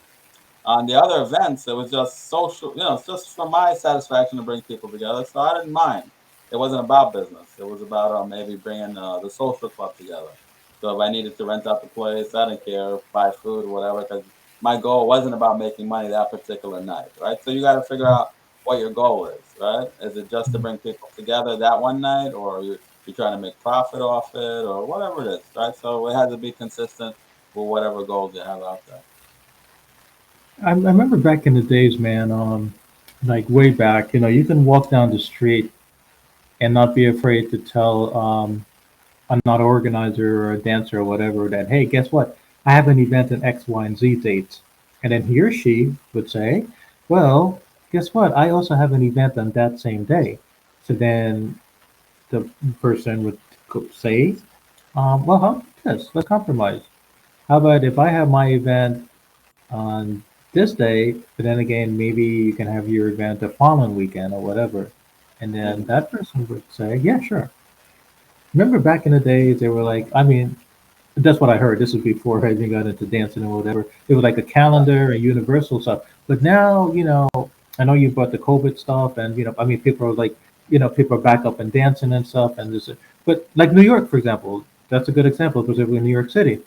On the other events, it was just social, it's just for my satisfaction to bring people together. So I didn't mind. It wasn't about business. It was about maybe bringing the social club together. So if I needed to rent out the place, I didn't care, buy food, whatever, because my goal wasn't about making money that particular night, right? So you got to figure out what your goal is, right? Is it just to Mhm. bring people together that one night, or you're trying to make profit off it, or whatever it is, right? So it has to be consistent with whatever goals you have out there. I remember back in the days, man, like way back, you can walk down the street and not be afraid to tell another organizer or a dancer or whatever that, hey, guess what? I have an event in X, Y, and Z dates. And then he or she would say, well, guess what? I also have an event on that same day. So then the person would say, well, how about this? Let's compromise. How about if I have my event on this day, but then again, maybe you can have your event the following weekend or whatever. And then Mhm. that person would say, yeah, sure. Remember back in the days, they were like, I mean, that's what I heard. This was before I even got into dancing or whatever. It was like a calendar and universal stuff. But now, I know you brought the COVID stuff, and I mean, people are like, people are back up and dancing and stuff, and this. But like New York, for example, that's a good example, specifically in New York City.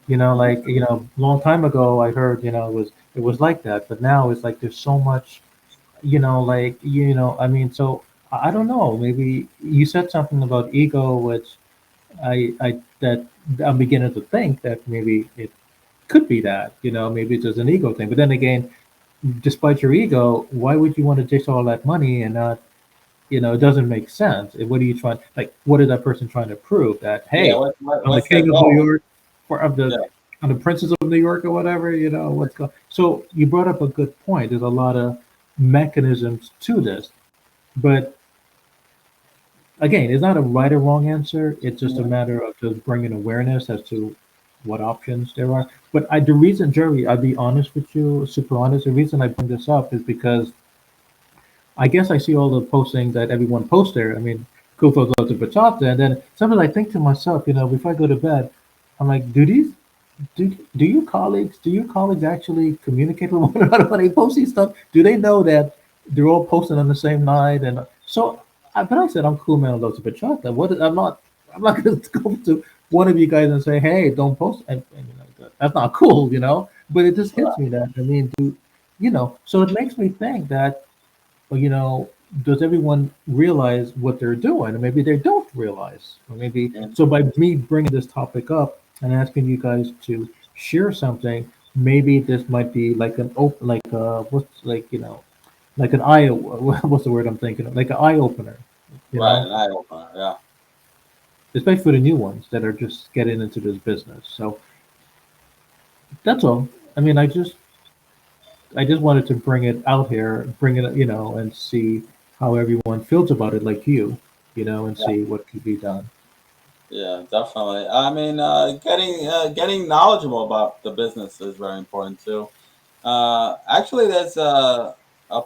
Like a long time ago, I heard it was like that, but now it's like there's so much, like I mean, so I don't know. Maybe you said something about ego, which I that I'm beginning to think that maybe it could be that, maybe it's just an ego thing. But then again, despite your ego, why would you want to dish all that money and not, it doesn't make sense. What are you trying, like, what is that person trying to prove? That, Yeah. hey, I'm the What's their king of New goal? York, or Yeah. I'm the princess of New York or whatever, what's going. So you brought up a good point. There's a lot of mechanisms to this, but again, it's not a right or wrong answer. It's just a Mhm. matter of just bringing awareness as to what options there are. But the reason, Jerry, I'll be honest with you, super honest, the reason I bring this up is because I guess I see all the postings that everyone posts there. I mean, cool folks love to bachata, and then sometimes I think to myself, before I go to bed, I'm like, do you colleagues actually communicate with one another when they post these stuff? Do they know that they're all posting on the same night? And so, but I said I'm cool, man. I love to bachata. I'm not going to go to one of you guys and say, hey, don't post, and that's not cool, But it just hits me that, I mean, so it makes me think that, well, does everyone realize what they're doing? And maybe they don't realize. Or maybe Mhm. so by me bringing this topic up and asking you guys to share something, maybe this might be like an open, like what's like like an eye. What's the word I'm thinking of? Like an eye opener, you Right. know, An eye opener. Yeah. especially for the new ones that are just getting into this business. So that's all. I mean, I just wanted to bring it out here, bring it, and see how everyone feels about it, like and Yeah. see what could be done. Yeah, definitely. I mean, getting knowledgeable about the business is very important too. Actually, there's a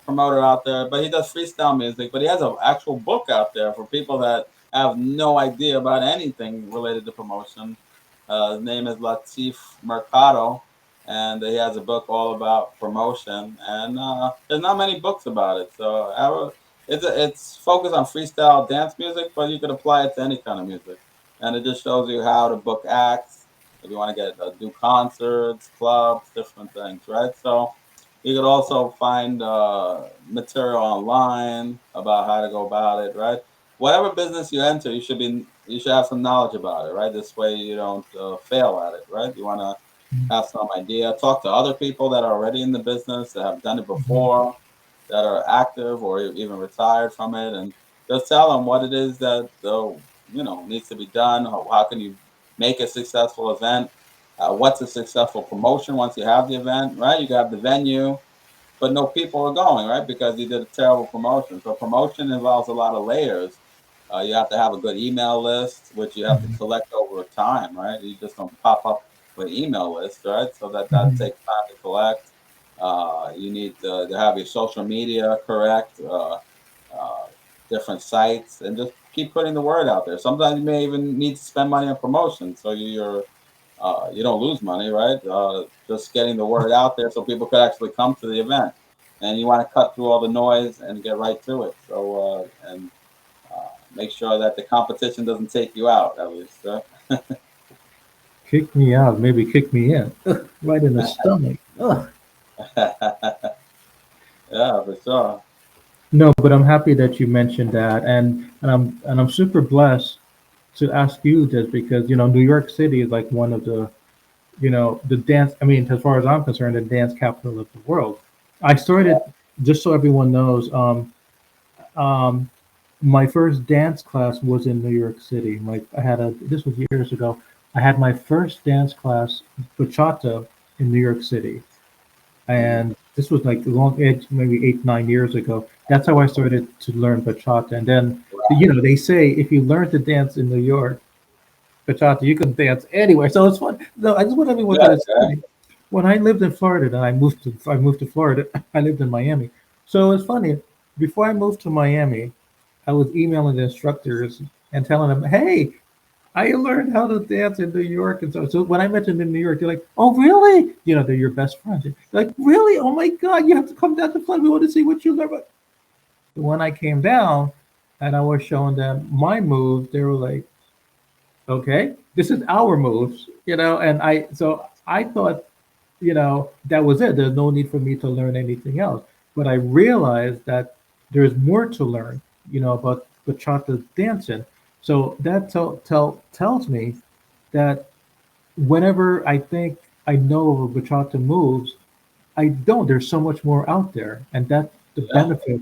promoter out there, but he does freestyle music. But he has an actual book out there for people that have no idea about anything related to promotion. His name is Latif Mercado, and he has a book all about promotion. And there's not many books about it, so it's focused on freestyle dance music, but you could apply it to any kind of music, and it just shows you how to book acts if you want to get do concerts, clubs, different things, right? So you could also find material online about how to go about it, right? Whatever business you enter, you should have some knowledge about it, right? This way you don't fail at it, right? You want to have some idea, talk to other people that are already in the business that have done it Mhm. before, that are active or even retired from it, and just tell them what it is that needs to be done. How can you make a successful event? What's a successful promotion once you have the event, right? You have the venue, but no people are going, right? Because you did a terrible promotion. So promotion involves a lot of layers. You have to have a good email list, which you have to Mhm. collect over time, right? You just don't pop up with an email list, right? So that Mhm. takes time to collect. You need to have your social media correct, uh, different sites, and just keep putting the word out there. Sometimes you may even need to spend money on promotion, so you don't lose money, right? Just getting the word out there so people could actually come to the event. And you want to cut through all the noise and get right to it. So and make sure that the competition doesn't take you out, at least. Kick me out, maybe kick me in, ugh, right in the stomach. Ugh. Yeah, for sure. No, but I'm happy that you mentioned that, and I'm super blessed to ask you this because New York City is like one of the dance. I mean, as far as I'm concerned, the dance capital of the world. I started, just so everyone knows. Um, my first dance class was in New York City. I had a this was years ago. I had my first dance class, bachata, in New York City, Hmm. and this was like long edge, maybe 8 9 years ago. That's how I started to learn bachata. And then they say if you learn to dance in New York bachata, you can dance anywhere. So it's fun. No, I just want everyone to Good, right? understand. When I lived in Florida, and I moved to Florida. I lived in Miami. So it's funny. Before I moved to Miami, I was emailing the instructors and telling them, "Hey, I learned how to dance in New York." And so when I mentioned in New York, they're like, "Oh, really?" They're your best friends. They're like, "Really? Oh my God, you have to come down to Florida. We want to see what you learn." But when I came down and I was showing them my moves, they were like, Okay, this is our moves, and I thought, that was it. There's no need for me to learn anything else. But I realized that there's more to learn, about bachata dancing. So that tells me that whenever I think I know of bachata moves, I don't. There's so much more out there, and that's the Yeah, benefit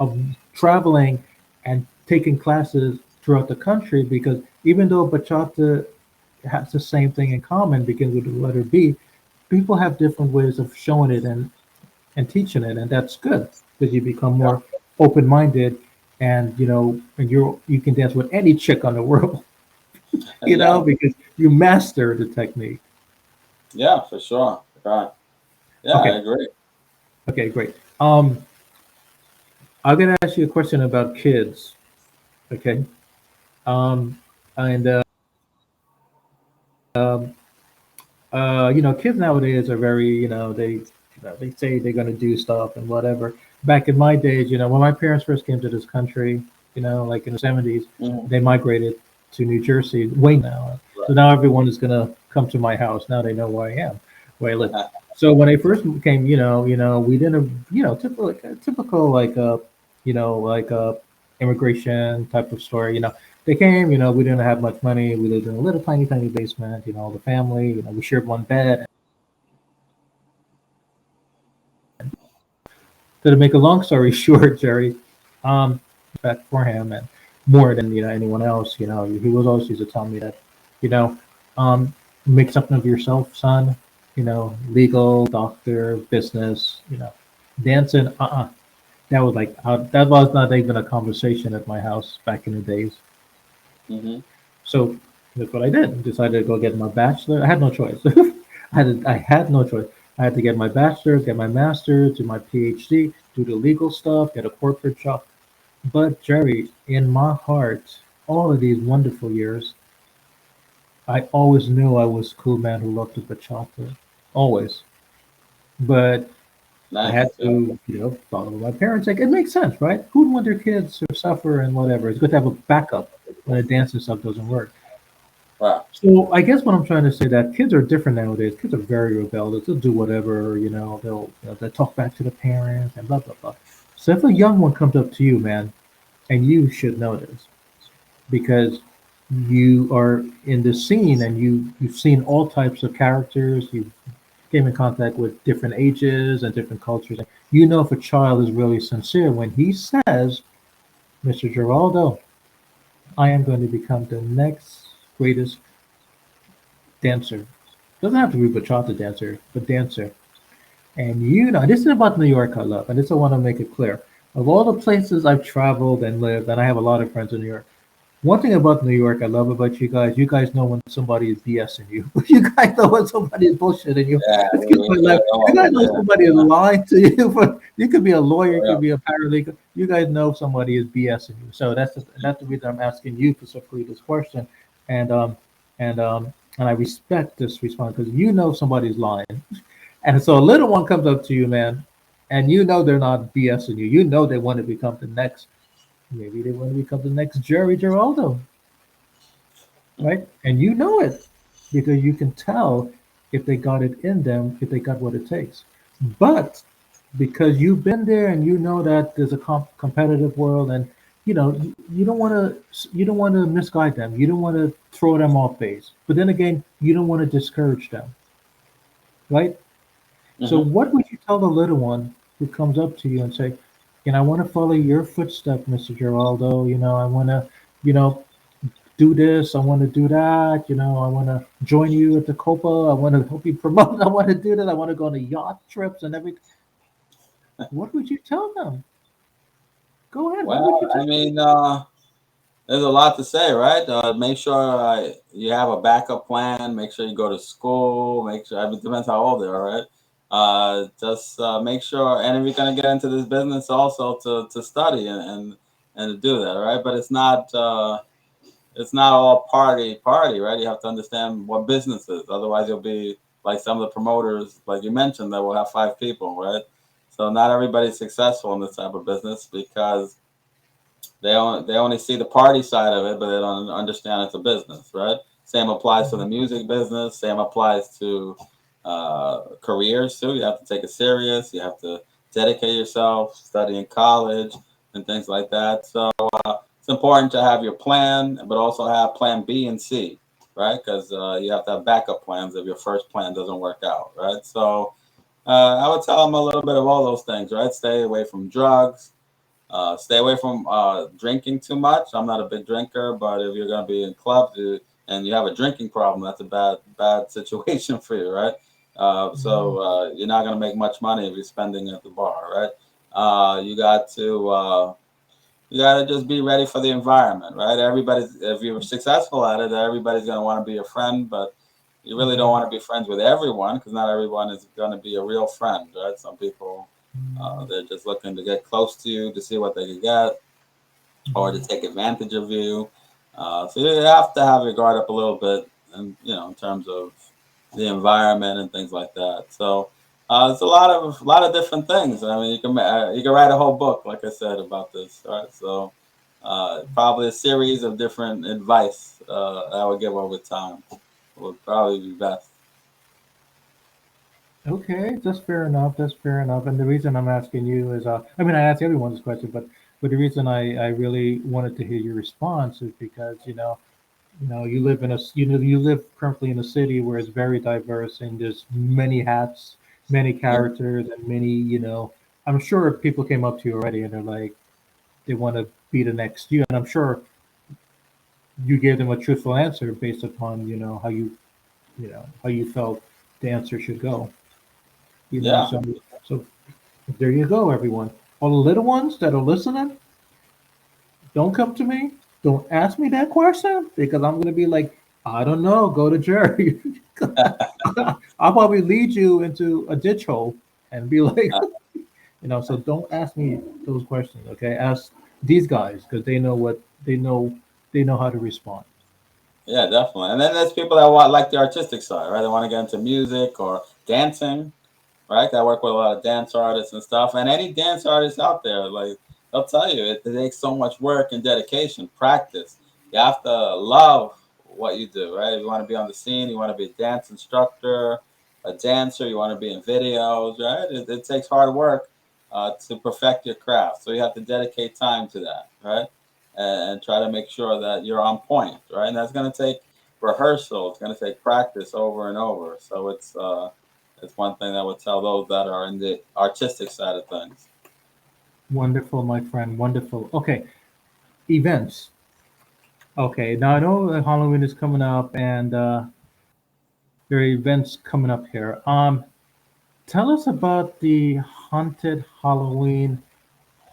of traveling and taking classes throughout the country. Because even though bachata has the same thing in common, begins with the letter B, people have different ways of showing it and teaching it, and that's good because you become yeah, more open-minded, and you can dance with any chick on the world, yeah, because you master the technique. yeah, for sure. Right. Yeah, I Okay, agree. okay, great. I'm gonna ask you a question about kids. Okay. Um, and kids nowadays are very, they say they're gonna do stuff and whatever. Back in my days, when my parents first came to this country, like in the '70s, Hmm. they migrated to New Jersey way now. So Right. now everyone is gonna come to my house. Now they know where I am, where I live. So when they first came, we didn't, typical like like immigration type of story. They came, we didn't have much money. We lived in a little tiny, tiny basement, the family, we shared one bed. To make a long story short, Jerry, respect for him and more than, anyone else, he was always used to tell me that, you know, um, make something of yourself, son, legal, doctor, business, dancing, That was like, that was not even a conversation at my house back in the days. Hmm. So that's what I did. Decided to go get my bachelor. I had no choice. I had no choice. I had to get my bachelor's, get my master's, do my PhD, do the legal stuff, get a corporate job. But Jerry, in my heart, all of these wonderful years, I always knew I was a cool man who loved the bachata. Always. But I had Nice. Yeah. to, follow my parents. Like, it makes sense, right? Who'd want their kids to suffer and whatever? It's good to have a backup when a dance and stuff doesn't work. Right. So I guess what I'm trying to say that kids are different nowadays. Kids are very rebellious. They'll do whatever, they'll talk back to the parents and blah blah blah. So if a young one comes up to you, man, and you should know this because you are in the scene and you've seen all types of characters. You came in contact with different ages and different cultures. You know if a child is really sincere when he says, "Mr. Geraldo, I am going to become the next greatest dancer." Doesn't have to be bachata dancer, but dancer. And this is about New York I love, and this I want to make it clear. Of all the places I've traveled and lived, and I have a lot of friends in New York, one thing about New York I love about you guys know when somebody is BSing you. You guys know when somebody is bullshitting you. Yeah, Excuse my we life. You know. guys know Yeah. somebody is lying to you. But you could be a lawyer, you Yeah. could be a paralegal. You guys know somebody is BSing you. So that's the reason I'm asking you specifically this question. And and um and I respect this response because you know somebody's lying. And so a little one comes up to you, man, and you know they're not BSing you. You know they want to become the next, maybe they want to become the next Jerry Geraldo, right? And you know it because you can tell if they got it in them, if they got what it takes. But because you've been there and you know that there's a competitive world, and you don't want to misguide them. You don't want to throw them off base. But then again, you don't want to discourage them, right? So Hmm. what would you tell the little one who comes up to you and say, I want to follow your footsteps, Mr. Geraldo. I want to, you know, do this. I want to do that. I want to join you at the Copa. I want to help you promote. I want to do that. I want to go on the yacht trips and everything. What would you tell them? Go ahead. What would Well, you tell I mean, there's a lot to say, right? Make sure you have a backup plan. Make sure you go to school. Make sure, I mean, it depends how old they are, right? Just make sure, and if you're gonna get into this business, also to study and to do that, right? But it's not all party, right? You have to understand what business is. Otherwise, you'll be like some of the promoters, like you mentioned, that will have five people, right? So not everybody's successful in this type of business because They only see the party side of it, but they don't understand it's a business, right? Same applies to the music business. Same applies to careers too. You have to take it serious. You have to dedicate yourself, study in college, and things like that. So it's important to have your plan, but also have plan B and C, right? Because you have to have backup plans if your first plan doesn't work out, right? So I would tell them a little bit of all those things, right? Stay away from drugs. Stay away from drinking too much. I'm not a big drinker, but if you're going to be in clubs and you have a drinking problem, that's a bad situation for you, right? You're not going to make much money if you're spending at the bar, right? You got to just be ready for the environment, right? If you're successful at it, everybody's going to want to be your friend, but you really don't want to be friends with everyone because not everyone is going to be a real friend, right? Some people, they're just looking to get close to you to see what they can get or to take advantage of you. So you have to have your guard up a little bit, and in terms of the environment and things like that. So it's a lot of different things. I mean, you can write a whole book, like I said, about this. Right? So probably a series of different advice I would give over time would probably be best. Okay, that's fair enough. That's fair enough. And the reason I'm asking you is, I mean, I ask everyone this question, but the reason I really wanted to hear your response is because you live you live currently in a city where it's very diverse and there's many hats, many characters, and many I'm sure people came up to you already and they're like they want to be the next you, and I'm sure you gave them a truthful answer based upon how you felt the answer should go. Yeah, So there you go, everyone. All the little ones that are listening, don't come to me. Don't ask me that question because I'm gonna be like, I don't know. Go to Jerry. I'll probably lead you into a ditch hole and be like, So don't ask me those questions. Okay, ask these guys because they know what they know. They know how to respond. yeah, definitely. And then there's people that want like the artistic side, right? They want to get into music or dancing, right? I work with a lot of dance artists and stuff, and any dance artist out there, like they'll tell you, it takes so much work and dedication, practice. You have to love what you do, right? If you want to be on the scene, you want to be a dance instructor, a dancer, you want to be in videos, right? It takes hard work to perfect your craft, so you have to dedicate time to that, right? And try to make sure that you're on point, right? And that's going to take rehearsal. It's going to take practice over and over. So it's one thing I would tell those that are in the artistic side of things. Wonderful, my friend. Wonderful. Okay, events. Okay, now I know that Halloween is coming up, and there are events coming up here. Tell us about the haunted Halloween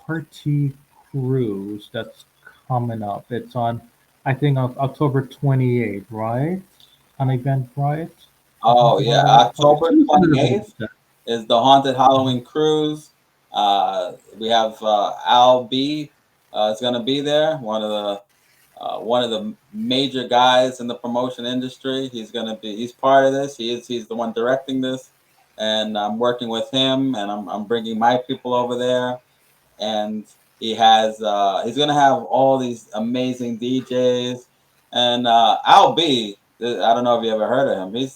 party cruise that's coming up. It's on, I think, on October 28th, right? An event, right? I'm Oh thinking yeah, about that. Okay, October tell us a twenty little bit eighth about that. is the Haunted Halloween Cruise. We have Al B. Is going to be there. One of the major guys in the promotion industry. He's going to be. He's part of this. He's the one directing this, and I'm working with him, and I'm bringing my people over there, and he's gonna have all these amazing DJs, and Al B. I don't know if you ever heard of him.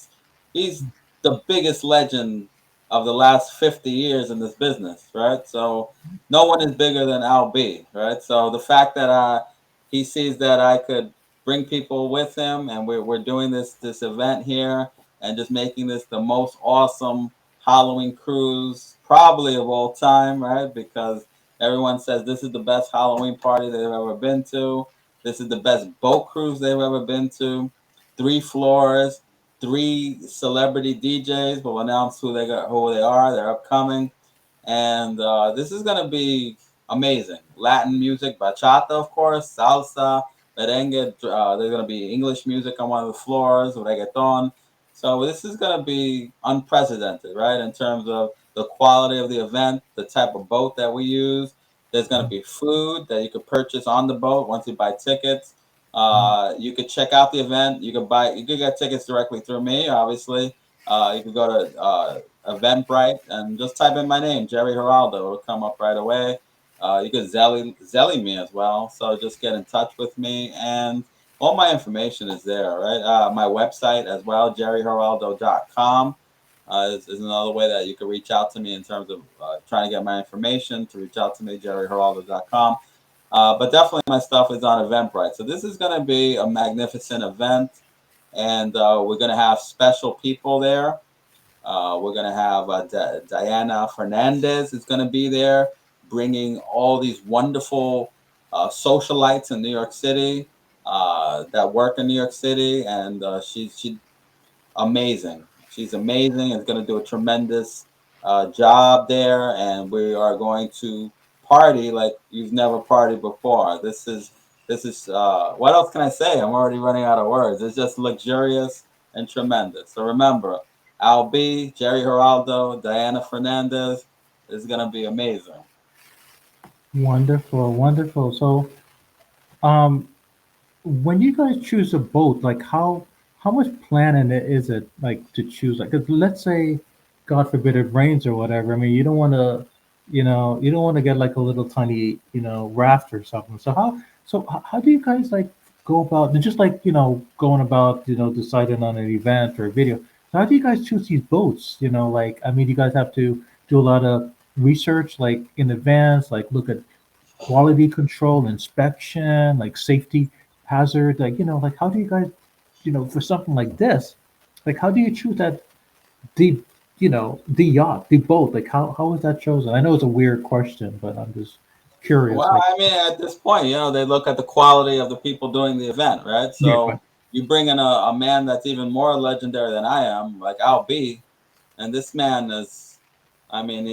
He's the biggest legend of the last 50 years in this business, right? So no one is bigger than Al B, right? So the fact that he sees that I could bring people with him, and we're doing this event here, and just making this the most awesome Halloween cruise probably of all time, right? Because everyone says this is the best Halloween party they've ever been to. This is the best boat cruise they've ever been to. 3 floors, 3 celebrity DJs will announce who they are. They're upcoming, and this is gonna be amazing. Latin music, bachata, of course, salsa, merengue. There's gonna be English music on one of the floors, reggaeton. So this is gonna be unprecedented, right? In terms of the quality of the event, the type of boat that we use. There's gonna be food that you could purchase on the boat once you buy tickets. You could check out the event. You could get tickets directly through me, obviously. You could go to Eventbrite and just type in my name, Jerry Geraldo. It'll come up right away. You can zelly me as well. So just get in touch with me, and all my information is there, right? My website as well, jerrygeraldo.com. Is another way that you can reach out to me in terms of trying to get my information. To reach out to me, jerrygeraldo.com. But definitely my stuff is on Eventbrite. So this is going to be a magnificent event, and we're going to have special people there. We're going to have Diana Fernandez is going to be there, bringing all these wonderful socialites in New York City that work in New York City, and she amazing. She's amazing and is going to do a tremendous job there. And we are going to party like you've never partied before. This is what else can I say? I'm already running out of words. It's just luxurious and tremendous. So remember, Al B, Jerry Geraldo, Diana Fernandez is going to be amazing. Wonderful, wonderful. So, um, when you guys choose a boat, like how much planning is it like to choose? Like, 'cause let's say, God forbid, it rains or whatever. I mean, you don't want to, you don't want to get like a little tiny, raft or something. So how do you guys like go about just like going about deciding on an event or a video? So how do you guys choose these boats? Like I mean, you guys have to do a lot of research like in advance, like look at quality control, inspection, like safety hazard, like like how do you guys, for something like this, like how do you choose that the the yacht, the boat, like how is that chosen? I know it's a weird question, but I'm just curious. Well, Like, I mean, at this point, they look at the quality of the people doing the event, right? yeah, So you bring in a man that's even more legendary than I am, like Al B, and this man is, I mean,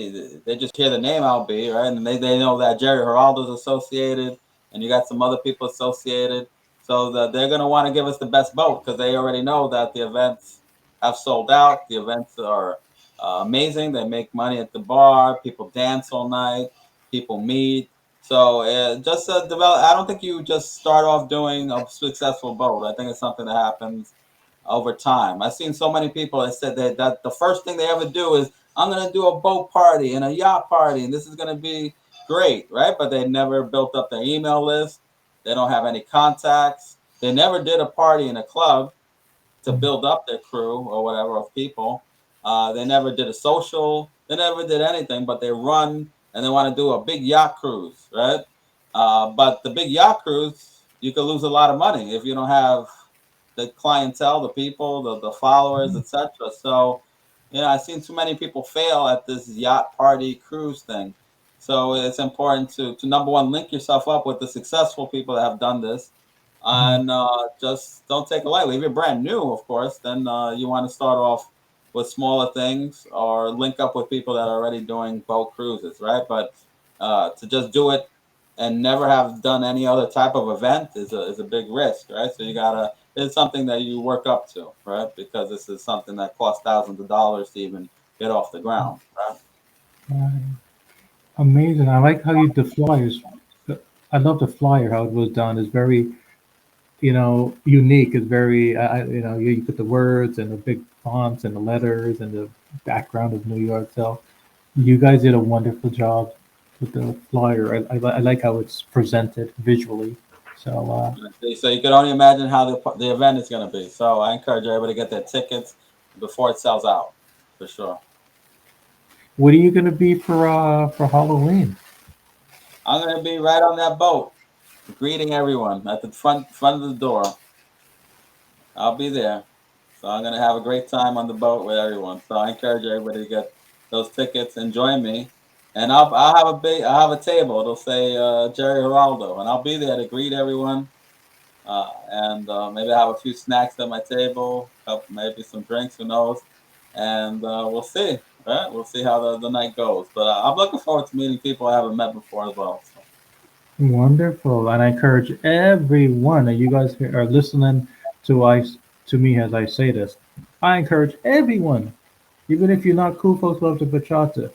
they just hear the name Al B, right? And they know that Jerry Geraldo's associated, and you got some other people associated. So they're going to want to give us the best boat because they already know that the events have sold out. The events are amazing. They make money at the bar. People dance all night. People meet. So just develop. I don't think you just start off doing a successful boat. I think it's something that happens over time. I've seen so many people that said that the first thing they ever do is I'm going to do a boat party and a yacht party, and this is going to be great, right? But they never built up their email list. They don't have any contacts. They never did a party in a club to build up their crew or whatever of people. They never did a social. They never did anything, but they run and they want to do a big yacht cruise, right? But the big yacht cruise, you could lose a lot of money if you don't have the clientele, the people, the followers, etc. So, I've seen too many people fail at this yacht party cruise thing. So it's important to number one, link yourself up with the successful people that have done this, and just don't take it lightly. If you're brand new, of course, then you want to start off with smaller things or link up with people that are already doing boat cruises, right? But to just do it and never have done any other type of event is a big risk, right? So you gotta it's something that you work up to, right? Because this is something that costs thousands of dollars to even get off the ground, right? uh, amazing. I like how you the flyers. I love the flyer how it was done. It's very unique. It's very you put the words and the big fonts and the letters and the background of New York. So you guys did a wonderful job with the flyer. I like how it's presented visually. So, So you can only imagine how the event is going to be. So I encourage everybody to get their tickets before it sells out, for sure. what are you going to be for Halloween? I'm going to be right on that boat, greeting everyone at the front of the door. I'll be there. So I'm gonna have a great time on the boat with everyone. So I encourage everybody to get those tickets and join me. And I'll have a table. It'll say Jerry Geraldo, and I'll be there to greet everyone. And maybe I have a few snacks at my table, maybe some drinks. Who knows? And we'll see. Right? We'll see how the night goes. But I'm looking forward to meeting people I haven't met before as well. So. Wonderful, and I encourage everyone, and you guys are listening to me as I say this. I encourage everyone, even if you're not cool folks love to bachata,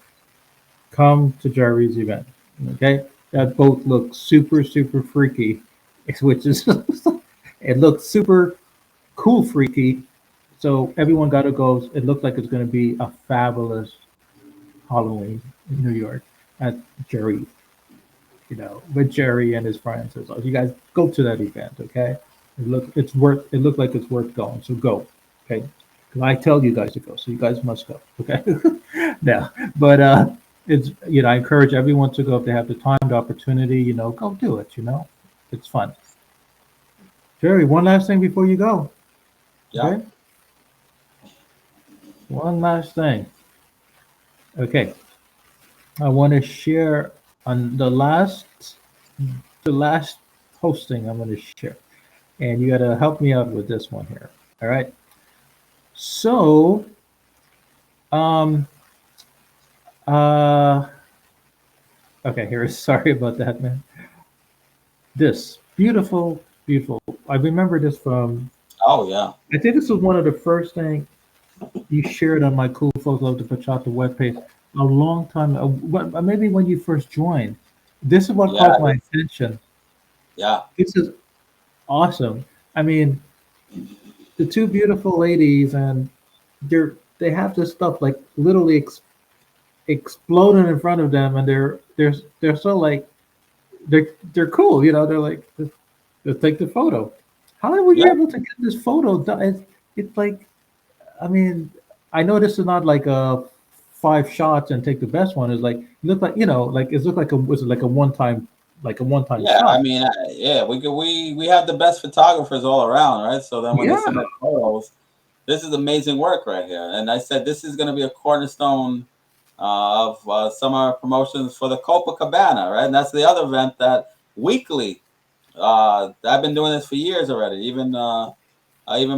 come to Jerry's event. Okay, that boat looks super super freaky, which is it looks super cool freaky. So everyone got to go. It looked like it's going to be a fabulous Halloween in New York at Jerry. with Jerry and his friends. So you guys go to that event, okay? It looked like it's worth going. So go, okay? Because I tell you guys to go, so you guys must go, okay? Now, but it's I encourage everyone to go if they have the time, the opportunity. Go do it. It's fun. Jerry, one last thing before you go, Yeah. okay? One last thing, okay? I want to share on the last posting I'm going to share, and you got to help me out with this one here. All right. So, um, uh, okay. Here, sorry about that, man. This beautiful, beautiful. I remember this from. Oh yeah. I think this was one of the first things you shared on my Cool Folks Love to Pachata webpage a long time. Maybe when you first joined. This is what Yeah. caught my attention. Yeah. This is awesome. I mean, the two beautiful ladies, and they have this stuff like literally exploding in front of them, and they're so like they're cool. They're like, let's take the photo. How were you Yeah. able to get this photo done? It's like, I mean, I know this is not like a 5 shots and take the best one. It's like look like like it looked like was it like a one time Yeah, I shot. mean, yeah, we have the best photographers all around, right? So then when they Yeah. submit photos, this is amazing work right here. And I said this is going to be a cornerstone of summer promotions for the Copacabana, right? And that's the other event that weekly. I've been doing this for years already, even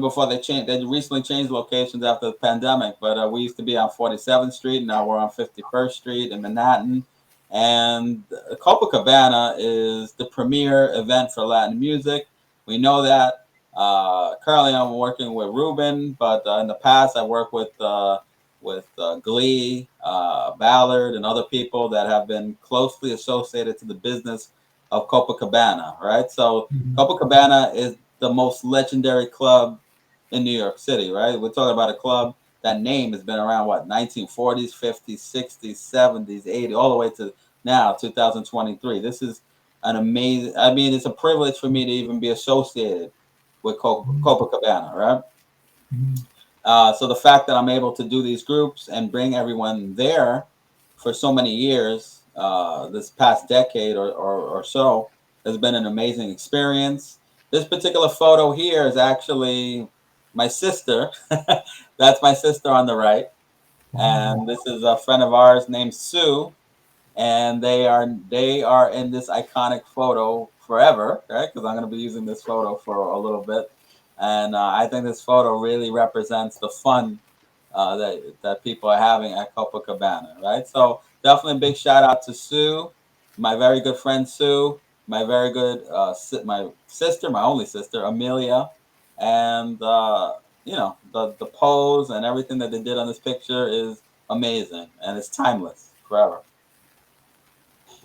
before they changed. They recently changed locations after the pandemic, but we used to be on 47th Street. Now we're on 51st Street in Manhattan. And Copacabana is the premier event for Latin music. We know that. Currently, I'm working with Ruben, but in the past, I worked with Glee, Ballard, and other people that have been closely associated to the business of Copacabana. Right, so Mhm. Copacabana is the most legendary club in New York City, right? We're talking about a club that name has been around what 1940s, 50s, 60s, 70s, 80s, all the way to now 2023. This is an amazing. I mean, it's a privilege for me to even be associated with Copacabana, right? Mhm. So the fact that I'm able to do these groups and bring everyone there for so many years, this past decade or so, has been an amazing experience. This particular photo here is actually my sister. That's my sister on the right. Wow. And this is a friend of ours named Sue, and they are in this iconic photo forever, right? Because I'm going to be using this photo for a little bit, and I think this photo really represents the fun that people are having at Copacabana, right? So definitely a big shout out to Sue, my very good friend Sue, my very good my sister, my only sister Amelia, and the pose and everything that they did on this picture is amazing and it's timeless forever.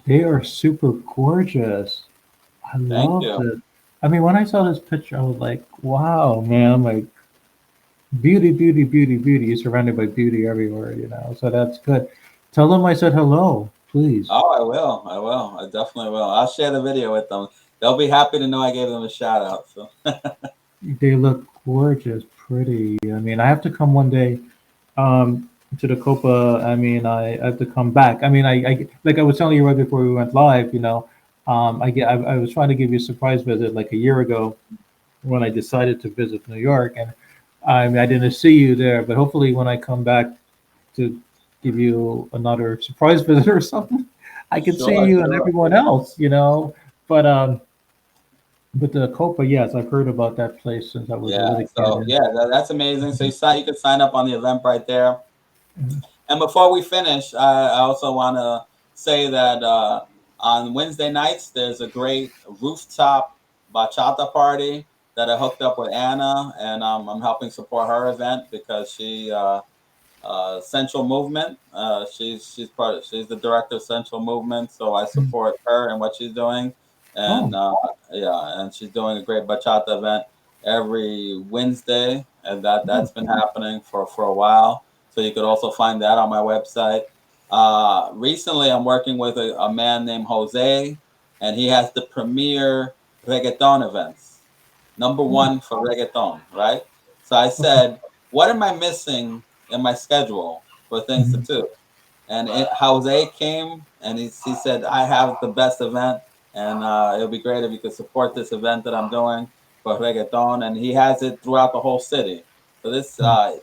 They are super gorgeous. I Thank loved you. it. I mean, when I saw this picture, I was like, wow, man, I'm like, beauty, beauty, beauty, beauty. You're surrounded by beauty everywhere. So that's good. Tell them I said hello, please. Oh, I will. I will. I definitely will. I'll share the video with them. They'll be happy to know I gave them a shout out. So They look gorgeous, pretty. I mean, I have to come one day to the Copa. I mean, I have to come back. I mean, I like I was telling you right before we went live. I was trying to give you a surprise visit like a year ago when I decided to visit New York, and I mean, I didn't see you there, but hopefully when I come back to give you another surprise visit or something, I can see sure, you and sure. everyone else. But the Copa, yes, I've heard about that place since I was a Yeah. little kid. So yeah, that's amazing. So you could sign up on the event right there. And And before we finish, I also want to say that on Wednesday nights there's a great rooftop bachata party that I hooked up with Anna, and I'm helping support her event because Central Movement. She's the director of Central Movement, so I support her and what she's doing. And oh, yeah, and she's doing a great bachata event every Wednesday, and oh, that's been happening for a while. So you could also find that on my website. Recently, I'm working with a man named Jose. and he has the premier reggaeton events, number Oh, one for reggaeton, right? So I okay. said, what am I missing in my schedule for things to Mhm. do? And Jose came and he said, I have the best event, and it would be great if you could support this event that I'm doing for reggaeton. And he has it throughout the whole city. So this Mm.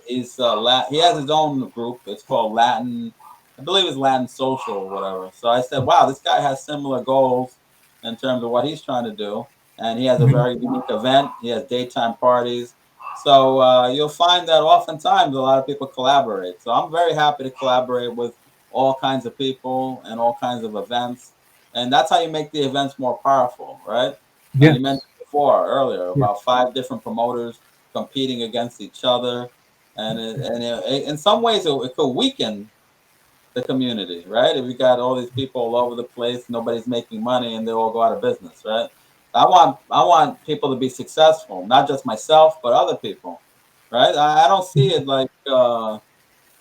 he has his own group. It's called Latin, I believe it's Latin Social or whatever. So I said, wow, this guy has similar goals in terms of what he's trying to do, and he has a Mhm. very unique event. He has daytime parties. So you'll find that oftentimes a lot of people collaborate. So I'm very happy to collaborate with all kinds of people and all kinds of events. And that's how you make the events more powerful, right? You Yes. mentioned before earlier Yes. about 5 different promoters competing against each other. In some ways, it could weaken the community, right? If you got all these people all over the place, nobody's making money, and they all go out of business, right? I want people to be successful, not just myself, but other people, right? I don't see Mhm. it like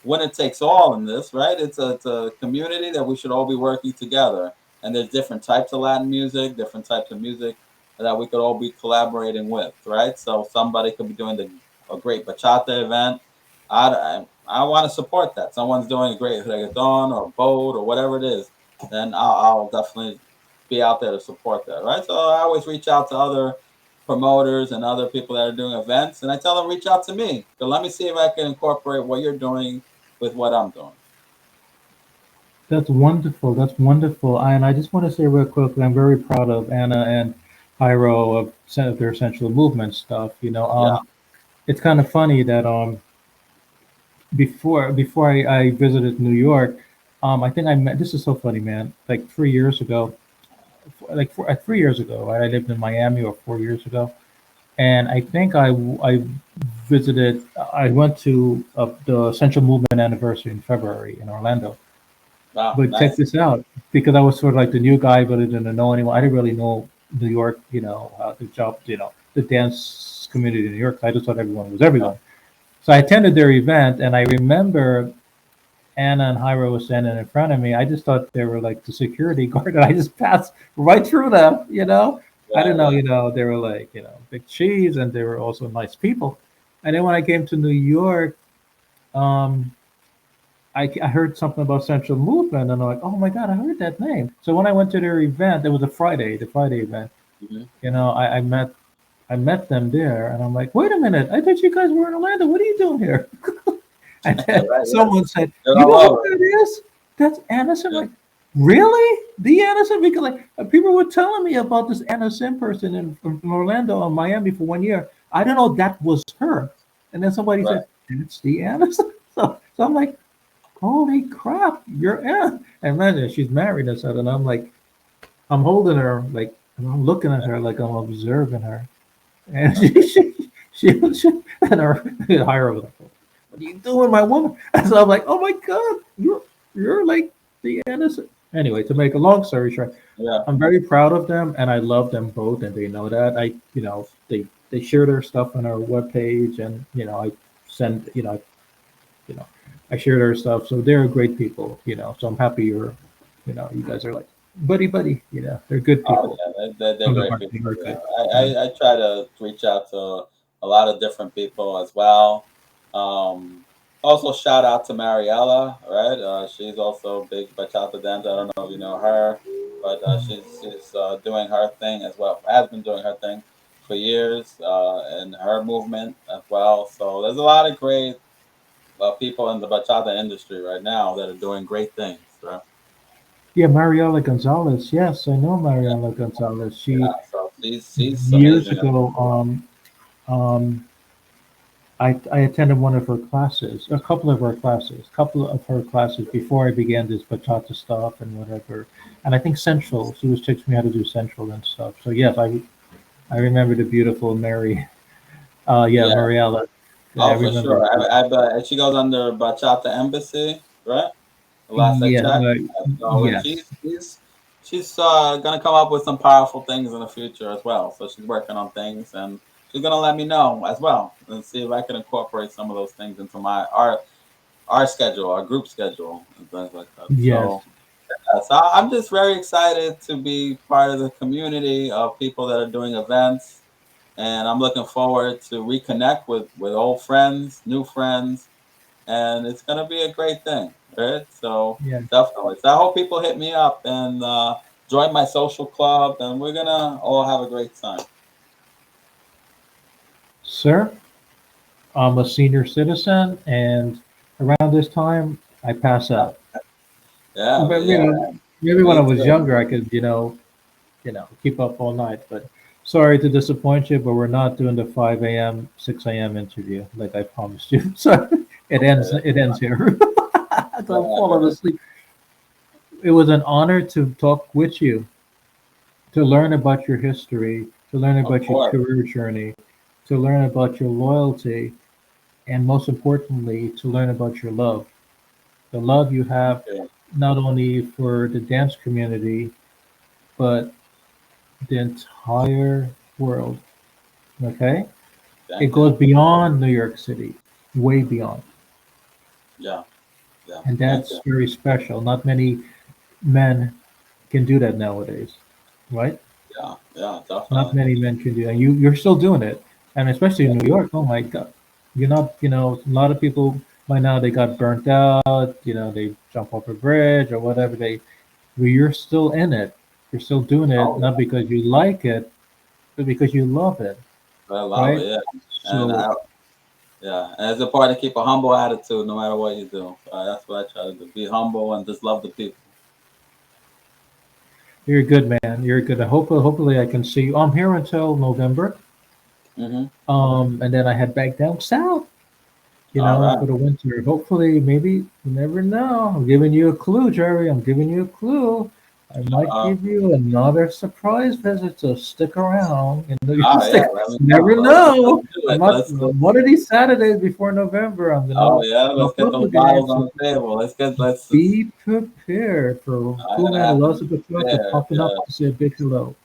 winner takes all in this, right? It's a community that we should all be working together. And there's different types of Latin music, different types of music that we could all be collaborating with, right? So somebody could be doing a great bachata event. I want to support that. Someone's doing a great reggaeton or boat or whatever it is, then I'll definitely be out there to support that, right? So I always reach out to other promoters and other people that are doing events, and I tell them reach out to me. So let me see if I can incorporate what you're doing with what I'm doing. That's wonderful. That's wonderful. And I just want to say real quickly, I'm very proud of Anna and Pyro of their Central Movement stuff. Yeah. It's kind of funny that before I visited New York, I think I met. This is so funny, man. Like 3 years ago, like 3 years ago, right? I lived in Miami, or 4 years ago, and I think I visited. I went to the Central Movement anniversary in February in Orlando. Wow. But check Nice. this out, because I was sort of like the new guy, but I didn't know anyone. I didn't really know New York, the job, the dance community in New York. I just thought everyone was Yeah. everyone. So I attended their event, and I remember Anna and Hyra was standing in front of me. I just thought they were like the security guard, and I just passed right through them. I didn't Right. know, Right. they were like, big cheese, and they were also nice people. And then when I came to New York, um, I heard something about Central Movement, and I'm like, oh my God, I heard that name. So when I went to their event, it was the Friday event. Hmm. I met them there, and I'm like, wait a minute, I thought you guys were in Orlando. What are you doing here? And then Right. Yeah. someone said, They're you all know who over. that is? That's Anderson. Yeah. Like, really? The Anderson? Because like people were telling me about this Anderson person from Orlando and Miami for 1 year. I don't know that was her. And then somebody Right. said, that's the Anderson. So I'm like, holy crap, you're Ann. And imagine she's married and stuff. And I'm like, I'm holding her, like, and I'm looking at her like I'm observing her. And and her hire was like, what are you doing, my woman? And so I'm like, oh my God, you're like the innocent. Anyway, to make a long story short, Yeah. I'm very proud of them, and I love them both, and they know that. They share their stuff on our webpage, and I send, you know, I share their stuff. So they're great people. So I'm happy you guys are like buddy buddy. They're good Oh people yeah. They're from the great heart. people. They are Yeah. good. Yeah. I try to reach out to a lot of different people as well. Um, Also shout out to Mariella, right? She's also a big bachata dancer. I don't know if you know her, but she's doing her thing as well. Has been doing her thing for years, in her movement as well. So there's a lot of great people in the bachata industry right now that are doing great things, right? Yeah, Mariela Gonzalez. Yes, I know Mariela Gonzalez. She Yeah, so she's years amazing. ago, um, I attended one of her classes, a couple of her classes before I began this bachata stuff and whatever. And I think Central, she was teaching me how to do Central and stuff. So yes, I remember the beautiful Mary. Yeah, Yeah. Mariela. Yeah, I Oh, for remember sure. her. She goes under Bachata Embassy, right? The last I Yeah, checked. So yes. she's gonna come up with some powerful things in the future as well. So she's working on things, and she's gonna let me know as well, and see if I can incorporate some of those things into our schedule, our group schedule, and things like that. Yes. So So I'm just very excited to be part of the community of people that are doing events, and I'm looking forward to reconnect with old friends, new friends, and it's gonna be a great thing, right? So Yeah. definitely. So I hope people hit me up and join my social club, and we're gonna all have a great time. Sir, I'm a senior citizen, and around this time, I pass out. Yeah, But yeah, maybe when I me was too. younger, I could, keep up all night. But sorry to disappoint you, but we're not doing the 5 a.m., 6 a.m. interview like I promised you. So it ends. Okay, It ends here. I'm falling yeah, asleep. It was an honor to talk with you, to learn about your history, to learn of about your course. career journey, to learn about your loyalty, and most importantly, to learn about your love. The love you have Okay, not only for the dance community, but the entire world. Okay? It thank you. goes beyond New York City, way beyond. Yeah, yeah, And thank that's you. very special. Not many men can do that nowadays, right? Yeah, yeah, Not definitely. many men can do that. You're still doing it. And especially in New York, oh my God. You're not, a lot of people by now they got burnt out, they jump off a bridge or whatever but you're still in it. You're still doing it Oh, not because you like it, but because you love it, I love right? it. Yeah, and So yeah, and it's important to keep a humble attitude no matter what you do. That's what I try to do. Be humble and just love the people. you're good, man. You're good. Hopefully I can see you. I'm here until November. Hmm. And then I head back down south, All right. for the winter. Hopefully, maybe you never know. I'm giving you a clue, Jerry. I'm giving you a clue. I might Uh, give you another surprise visit, so stick around. yeah, Stick. let me know. Never Let's know. do I'm it. not one of these Saturdays before November. I'm Oh gonna yeah, let's pop get up those again. bottles So on the table. Let's be prepared for I'm Cool gonna Man who have to loves be the Patriota prepared. popping up Yeah, to say a big hello.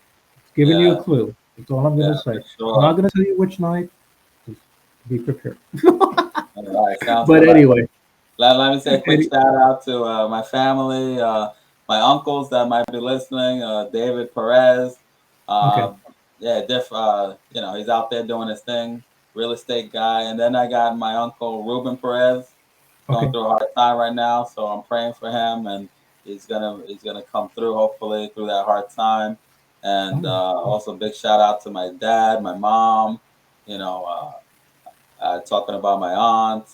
Giving you a yeah, clue. That's all I'm yeah, gonna say. for I'm not sure. gonna tell you which night. Just be prepared. All right, sounds But good. anyway, Let me say a quick any, shout out to my family, my uncles that might be listening. David Perez, okay, uh, yeah, he's out there doing his thing, real estate guy. And then I got my uncle Ruben Perez, going okay. through a hard time right now, so I'm praying for him, and he's gonna come through hopefully through that hard time. And Oh, also big shout out to my dad, my mom, you know. Talking about my aunt.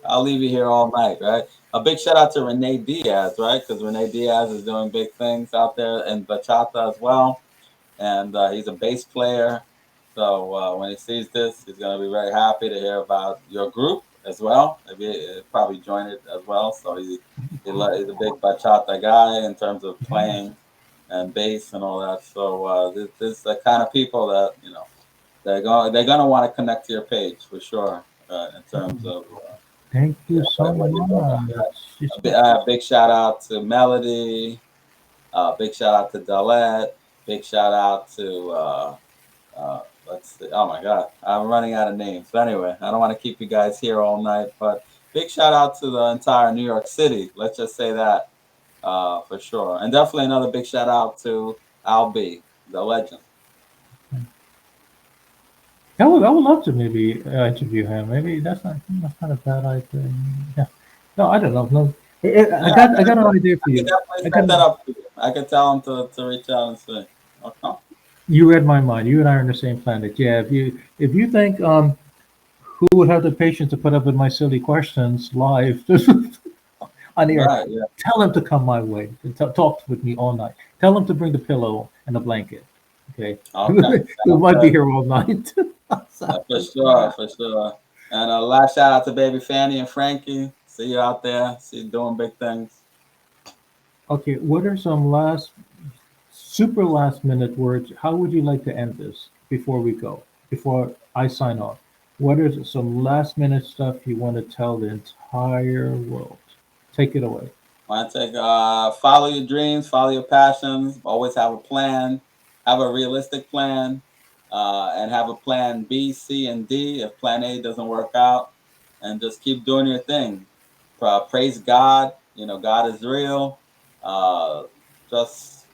I'll leave you here all night, right? A big shout out to Renee Diaz, right? Because Renee Diaz is doing big things out there in bachata as well, and he's a bass player. So when he sees this, he's going to be very happy to hear about your group as well. Maybe he'll probably join it as well. So he's a big bachata guy in terms of playing and bass and all that. So this is the kind of people that they're gonna want to connect to your page for sure in terms of thank you so what you're doing out much. there. Big shout out to Melody. Big shout out to Dalette. Big shout out to let's see. Oh my God, I'm running out of names. But anyway, I don't want to keep you guys here all night. But big shout out to the entire New York City. Let's just say that for sure. And definitely another big shout out to Al B, the legend. I would love to maybe interview him. Maybe that's not a bad idea. Yeah. No, I don't know. No, Yeah, I got an idea for I can you. definitely I got set that an, up for you. I can tell him to reach out and see. Okay. you read my mind. You and I are on the same planet. Yeah. If you think who would have the patience to put up with my silly questions live on the air, Right. Yeah. tell him to come my way. Talk with me all night. Tell him to bring the pillow and the blanket. Okay. Okay. We Sounds might be good. here all night. For sure. For sure. And a last shout out to baby Fanny and Frankie. See you out there. See you doing big things. Okay, what are some super last minute words? How would you like to end this before we go? Before I sign off? What is some last minute stuff you want to tell the entire world? Take it away. Want to take follow your dreams, follow your passions. Always have a plan. Have a realistic plan, and have a plan B, C, and D if plan A doesn't work out. And just keep doing your thing. Praise God. God is real. uh, just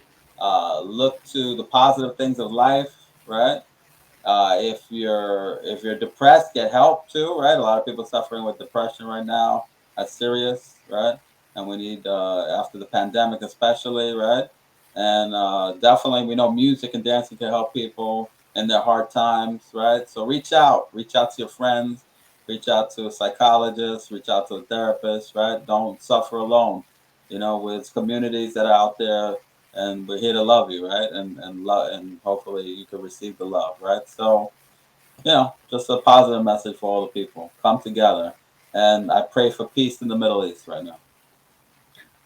look to the positive things of life, right? If you're depressed, get help too, right? A lot of people suffering with depression right now. That's serious, right? And we need after the pandemic, especially, right? And definitely, we know music and dancing can help people in their hard times, right? So reach out to your friends, reach out to a psychologist, reach out to a therapist, right? Don't suffer alone. With communities that are out there, and we're here to love you, right? And love, and hopefully you can receive the love, right? So, just a positive message for all the people. Come together, and I pray for peace in the Middle East right now.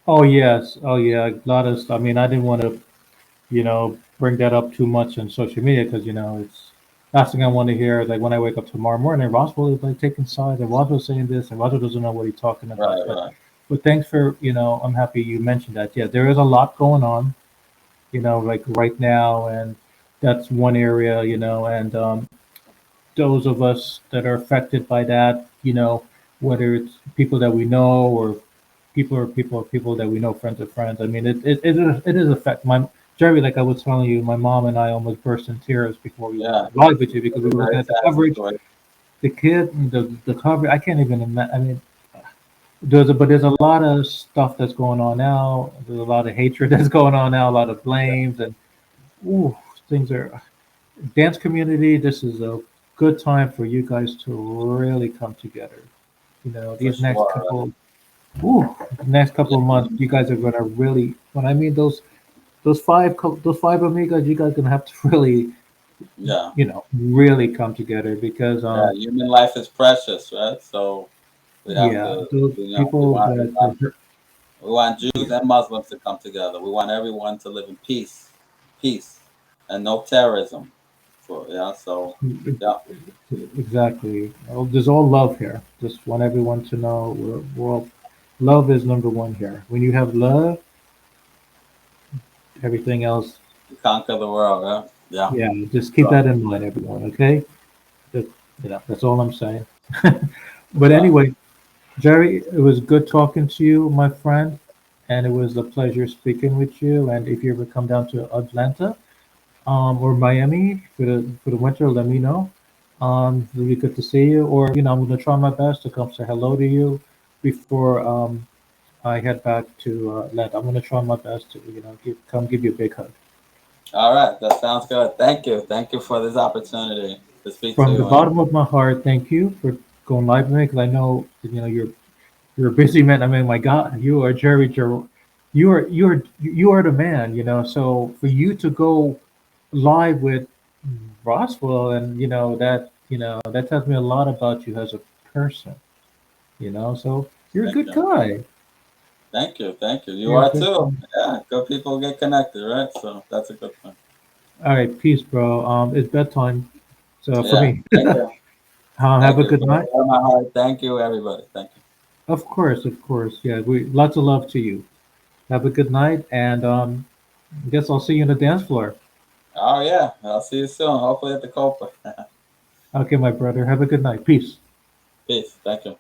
Oh yes, oh yeah. A lot of. I mean, I didn't want to, bring that up too much on social media because it's last thing I want to hear. Like when I wake up tomorrow morning, Roswell is like taking sides, and Roswell's saying this, and Roswell doesn't know what he's talking about. Right, But right. thanks for I'm happy you mentioned that. Yeah, there is a lot going on. Like right now, and that's one area. And those of us that are affected by that, whether it's people that we know or people that we know, friends of friends. I mean, it is affect my Jerry. Like I was telling you, my mom and I almost burst in tears before we went Yeah, live with you because it's we a were looking very at the sad coverage, situation. the kid, the coverage. I can't even imagine. I mean, there's a lot of stuff that's going on now. There's a lot of hatred that's going on now. A lot of blames and ooh, things are dance community. This is a good time for you guys to really come together. For These next sure. couple, ooh, next couple of months, Yeah, you guys are gonna really. When I mean those five amigas, you guys gonna have to really, yeah, really come together because yeah. Human life is precious, right? So we have yeah, to, those we people want, we that want, are, we want Jews yeah, and Muslims to come together. We want everyone to live in peace, and no terrorism. So yeah, exactly. There's all love here. Just want everyone to know we're all, love is number one here. When you have love, everything else, we conquer the world, right? Yeah. yeah, just keep So, that in mind, everyone. Okay, that, that's all I'm saying. But yeah. anyway, Jerry, it was good talking to you, my friend, and it was a pleasure speaking with you. And if you ever come down to Atlanta, or Miami for the winter, let me know. It'll be good to see you. Or I'm gonna try my best to come say hello to you before I head back to Atlanta. I'm gonna try my best to come give you a big hug All right, that sounds good. Thank you for this opportunity to speak to from the you. And bottom of my heart. Thank you for going live with me because I know that, you're a busy man. I mean, my God, you are Jerry. You are the man. So for you to go live with Roswell, and that tells me a lot about you as a person. So you're a thank good you, guy. thank you. You You're a are good too. guy. Yeah, good people get connected, right? So that's a good thing. All right, peace, bro. It's bedtime. So for Yeah, me, thank you, have thank a you. good From the night. bottom of my heart, thank you, everybody. Thank you. Of course, of course. Yeah, we lots of love to you. Have a good night, and I guess I'll see you on the dance floor. Oh yeah, I'll see you soon. Hopefully at the Copa. Okay, my brother. Have a good night. Peace. Peace. Thank you.